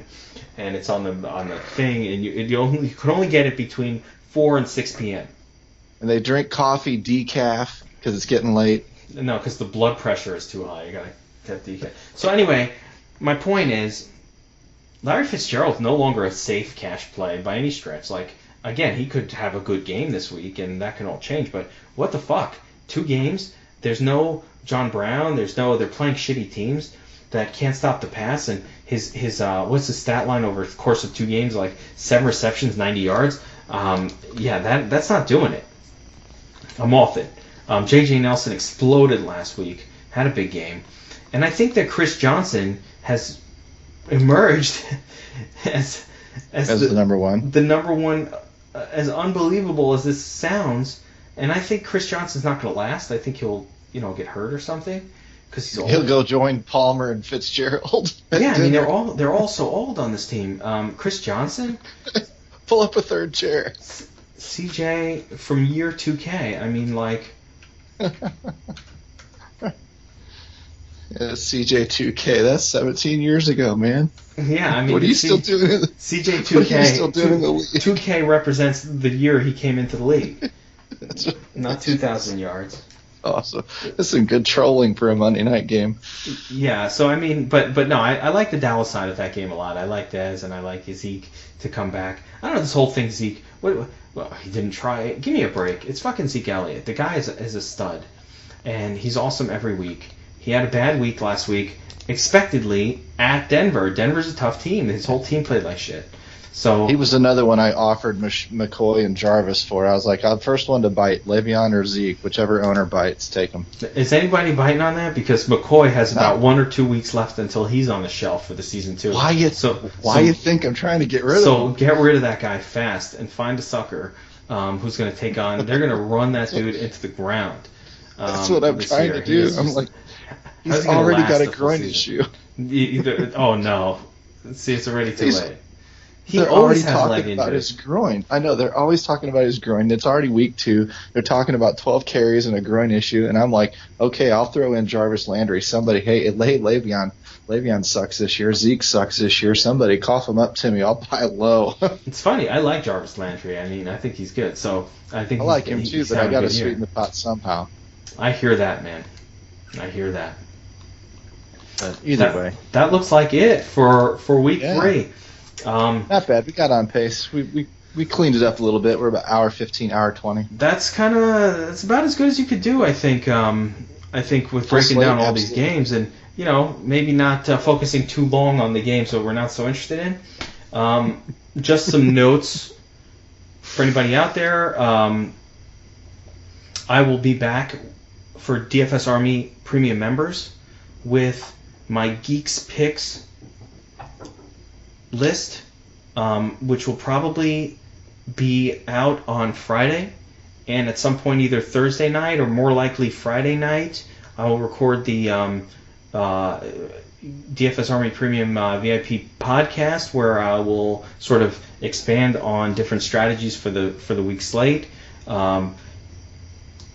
S3: and it's on the thing, and you can only get it between 4 and 6 p.m.
S2: And they drink coffee decaf because it's getting late.
S3: No, because the blood pressure is too high. You gotta get decaf. So anyway, my point is, Larry Fitzgerald's no longer a safe cash play by any stretch. Like, again, he could have a good game this week, and that can all change. But what the fuck? 2 games? There's no John Brown. They're playing shitty teams that can't stop the pass. And his what's his stat line over the course of 2 games? Like 7 receptions, 90 yards. That's not doing it. I'm off it. J.J. Nelson exploded last week, had a big game. And I think that Chris Johnson has emerged as
S2: the number one.
S3: The number one, as unbelievable as this sounds. And I think Chris Johnson's not going to last. I think he'll, get hurt or something. Because he's old.
S2: He'll go join Palmer and Fitzgerald.
S3: Yeah, I mean, they're all so old on this team. Chris Johnson?
S2: Pull up a third chair.
S3: CJ from year 2K. I mean, like.
S2: CJ 2K. That's 17 years ago, man.
S3: Yeah, I mean.
S2: What are you still doing?
S3: CJ 2K.
S2: What are you still doing in the league?
S3: 2K represents the year he came into the league. Not 2,000 yards.
S2: Awesome. That's some good trolling for a Monday night game.
S3: Yeah, so I mean, but no, I like the Dallas side of that game a lot. I like Dez and I like Zeke to come back. I don't know this whole thing, Zeke. Well, he didn't try it. Give me a break. It's fucking Zeke Elliott. The guy is a stud, and he's awesome every week. He had a bad week last week, expectedly, at Denver. Denver's a tough team. His whole team played like shit. So
S2: he was another one I offered McCoy and Jarvis for. I was like, I'm the first one to bite, Le'Veon or Zeke, whichever owner bites, take them.
S3: Is anybody biting on that? Because McCoy has about 1 or 2 weeks left until he's on the shelf for the season 2.
S2: Why you think I'm trying to get rid of him?
S3: So get rid of that guy fast and find a sucker who's going to take on. They're going to run that dude into the ground.
S2: That's what I'm trying to do. I'm like, he's already got a groin issue.
S3: Oh no! See, it's already too late.
S2: They're already talking about his groin. I know, they're always talking about his groin. It's already week 2. They're talking about 12 carries and a groin issue, and I'm like, okay, I'll throw in Jarvis Landry. Somebody, hey, Le'Veon sucks this year. Zeke sucks this year. Somebody cough him up to me. I'll buy low.
S3: It's funny. I like Jarvis Landry. I mean, I think he's good. So I think
S2: I like him too, but I got to sweeten the pot somehow.
S3: I hear that, man. I hear that.
S2: But either way,
S3: that looks like it for week 3.
S2: Not bad. We got on pace. We cleaned it up a little bit. We're about hour 15, hour 20.
S3: That's about as good as you could do, I think. I think with breaking down all these games and maybe not focusing too long on the games that we're not so interested in. Just some notes for anybody out there. I will be back for DFS Army Premium members with my Geeks Picks list, which will probably be out on Friday, and at some point either Thursday night or more likely Friday night, I will record the DFS Army Premium VIP podcast, where I will sort of expand on different strategies for the week slate.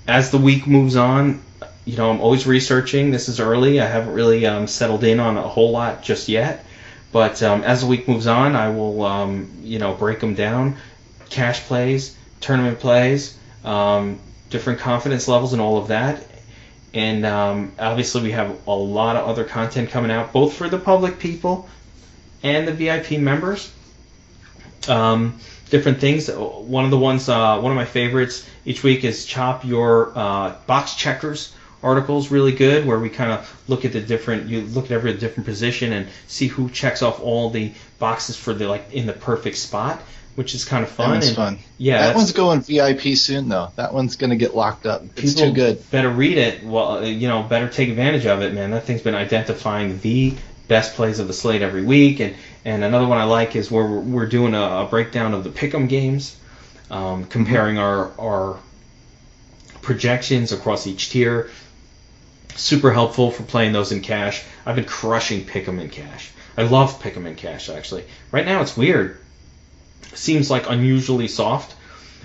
S3: As the week moves on, I'm always researching. This is early. I haven't really settled in on a whole lot just yet. But as the week moves on, I will, break them down. Cash plays, tournament plays, different confidence levels and all of that. And obviously we have a lot of other content coming out, both for the public people and the VIP members. Different things. One of my favorites each week is Chop Your Box Checkers articles, really good, where we kind of look at every different position and see who checks off all the boxes for in the perfect spot, which is kind of fun.
S2: That one's fun.
S3: Yeah,
S2: that one's going VIP soon, though. That one's going to get locked up. It's too good.
S3: Better read it. Well, better take advantage of it, man. That thing's been identifying the best plays of the slate every week. And another one I like is where we're doing a breakdown of the pick'em games, comparing our projections across each tier. Super helpful for playing those in cash. I've been crushing pick'em in cash. I love pick'em in cash, actually. Right now it's weird. Seems like unusually soft.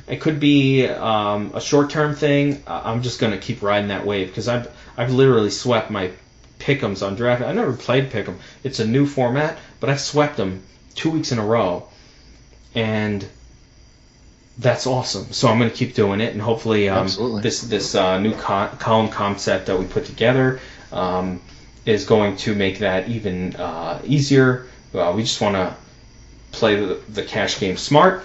S3: It could be a short-term thing. I'm just going to keep riding that wave because I've literally swept my pick'ems on draft. I never played pick'em. It's a new format, but I've swept them 2 weeks in a row, and that's awesome. So I'm going to keep doing it, and hopefully this new column concept that we put together is going to make that even easier. We just want to play the cash game smart,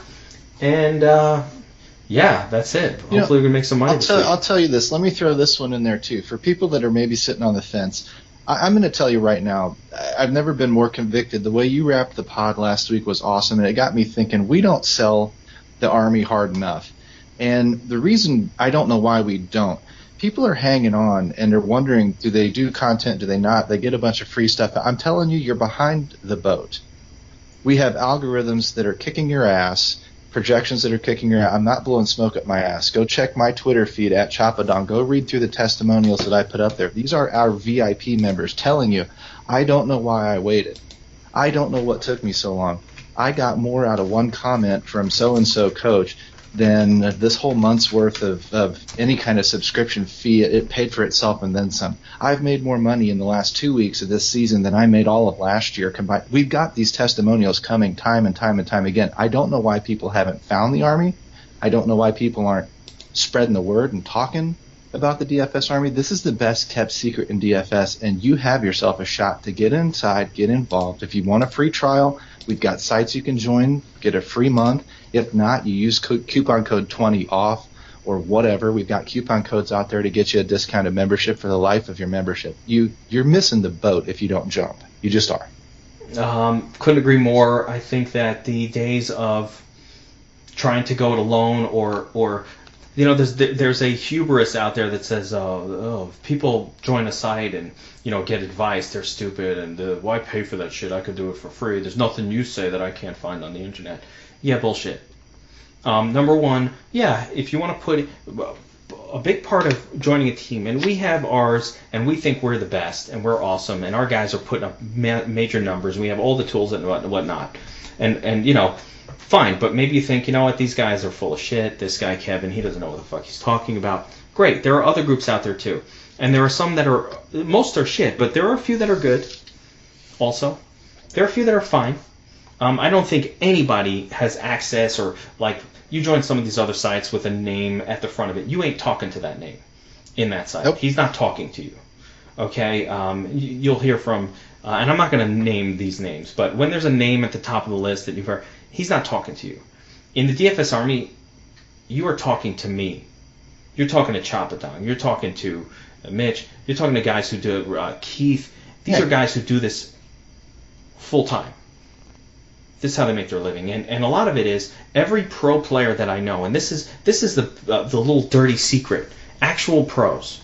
S3: and that's it. Hopefully we're going to make some money.
S2: I'll tell you this. Let me throw this one in there too. For people that are maybe sitting on the fence, I'm going to tell you right now, I've never been more convicted. The way you wrapped the pod last week was awesome, and it got me thinking, we don't sell the Army hard enough. And the reason, I don't know why we don't. People are hanging on, and they're wondering, do they do content, do they not? They get a bunch of free stuff. I'm telling you, you're behind the boat. We have algorithms that are kicking your ass, projections that are kicking your ass. I'm not blowing smoke up my ass. Go check my Twitter feed at Chapadon. Go read through the testimonials that I put up there. These are our VIP members telling you, I don't know why I waited. I don't know what took me so long. I got more out of one comment from so-and-so coach than this whole month's worth of any kind of subscription fee. It paid for itself and then some. I've made more money in the last 2 weeks of this season than I made all of last year combined. We've got these testimonials coming time and time and time again. I don't know why people haven't found the Army. I don't know why people aren't spreading the word and talking about the DFS Army. This is the best kept secret in DFS, and you have yourself a shot to get inside, get involved. If you want a free trial, we've got sites you can join, get a free month. If not, you use coupon code 20 off or whatever. We've got coupon codes out there to get you a discounted membership for the life of your membership. You're missing the boat if you don't jump. You just are.
S3: Couldn't agree more. I think that the days of trying to go it alone or there's a hubris out there that says, if people join a site and get advice, they're stupid, and why pay for that shit? I could do it for free. There's nothing you say that I can't find on the internet. Yeah, bullshit. Number one, if you want to put a big part of joining a team, and we have ours, and we think we're the best, and we're awesome, and our guys are putting up major numbers, and we have all the tools and whatnot, and fine, but maybe you think, what, these guys are full of shit. This guy, Kevin, he doesn't know what the fuck he's talking about. Great, there are other groups out there too. And there are some most are shit, but there are a few that are good also. There are a few that are fine. I don't think anybody has access or, you join some of these other sites with a name at the front of it. You ain't talking to that name in that site.
S2: Nope.
S3: He's not talking to you. Okay, you'll hear from, and I'm not going to name these names, but when there's a name at the top of the list that you've heard, he's not talking to you. In the DFS Army, you are talking to me. You're talking to Chapadon. You're talking to Mitch. You're talking to guys who do Keith. These are guys who do this full time. This is how they make their living, and a lot of it is every pro player that I know, and this is the little dirty secret. Actual pros,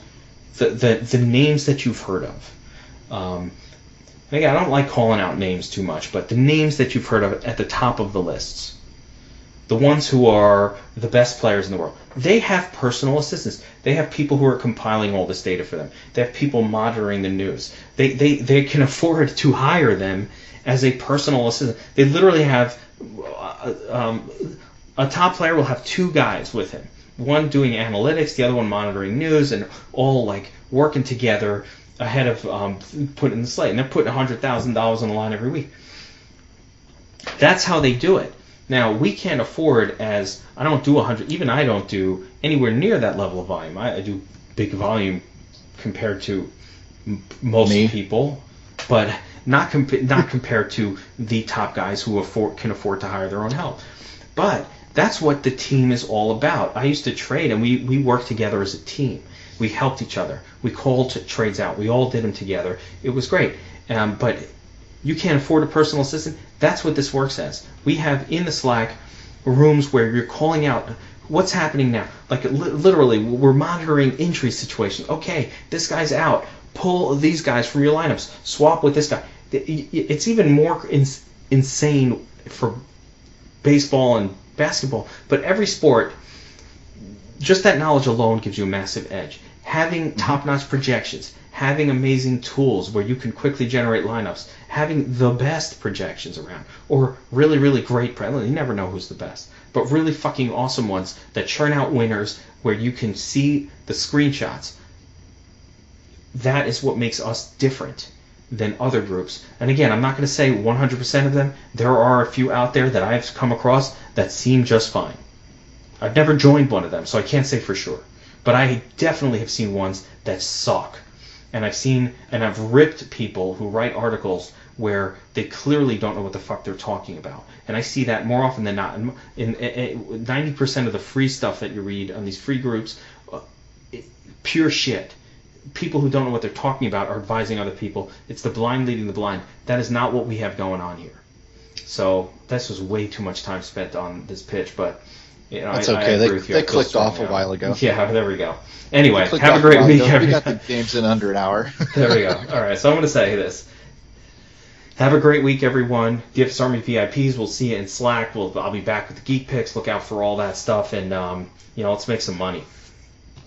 S3: the names that you've heard of. Again, I don't like calling out names too much, but the names that you've heard of at the top of the lists, the ones who are the best players in the world, they have personal assistants. They have people who are compiling all this data for them. They have people monitoring the news. They can afford to hire them as a personal assistant. They literally have a top player will have two guys with him. One doing analytics, the other one monitoring news, and all like working together ahead of putting the slate. And they're putting $100,000 on the line every week. That's how they do it. Now, we can't afford, as I don't do 100, even I don't do anywhere near that level of volume. I do big volume compared to most people, but not compared to the top guys who can afford to hire their own help. But that's what the team is all about. I used to trade, and we worked together as a team. We helped each other. We called trades out. We all did them together. It was great. But you can't afford a personal assistant. That's what this works as. We have in the Slack rooms where you're calling out what's happening now. Like literally, we're monitoring injury situations. Okay, this guy's out. Pull these guys from your lineups. Swap with this guy. It's even more insane for baseball and basketball. But every sport, just that knowledge alone gives you a massive edge. Having top-notch projections, having amazing tools where you can quickly generate lineups, having the best projections around, or really, really great, you never know who's the best, but really fucking awesome ones that churn out winners where you can see the screenshots. That is what makes us different than other groups. And again, I'm not going to say 100% of them. There are a few out there that I've come across that seem just fine. I've never joined one of them, so I can't say for sure. But I definitely have seen ones that suck. And I've ripped people who write articles where they clearly don't know what the fuck they're talking about. And I see that more often than not. In 90% of the free stuff that you read on these free groups, pure shit. People who don't know what they're talking about are advising other people. It's the blind leading the blind. That is not what we have going on here. So this was way too much time spent on this pitch, but
S2: that's okay. I agree with you. They clicked off a while ago.
S3: Yeah, there we go. Anyway, have a great week.
S2: We got the games in under an hour.
S3: There we go. All right, so I'm going to say this. Have a great week, everyone. DFS Army VIPs, we'll see you in Slack. I'll be back with the Geek Picks. Look out for all that stuff, and let's make some money.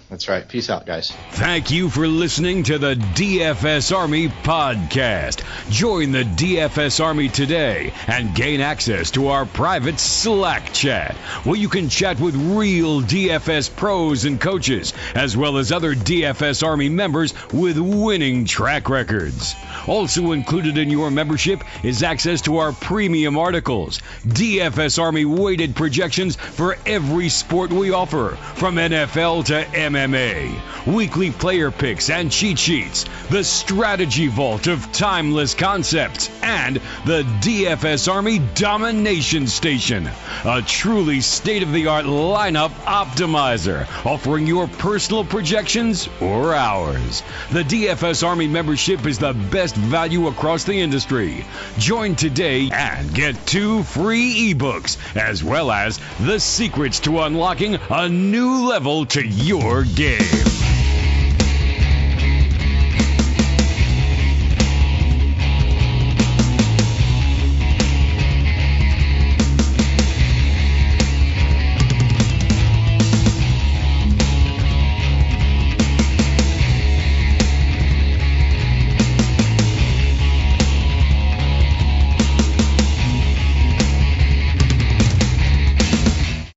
S2: That's right. Peace out, guys.
S4: Thank you for listening to the DFS Army podcast. Join the DFS Army today and gain access to our private Slack chat, where you can chat with real DFS pros and coaches, as well as other DFS Army members with winning track records. Also included in your membership is access to our premium articles, DFS Army weighted projections for every sport we offer, from NFL to MMA, weekly player picks and cheat sheets, the strategy vault of timeless concepts, and the DFS Army Domination Station, a truly state-of-the-art lineup optimizer, offering your personal projections or ours. The DFS Army membership is the best value across the industry. Join today and get 2 free ebooks, as well as the secrets to unlocking a new level to your game.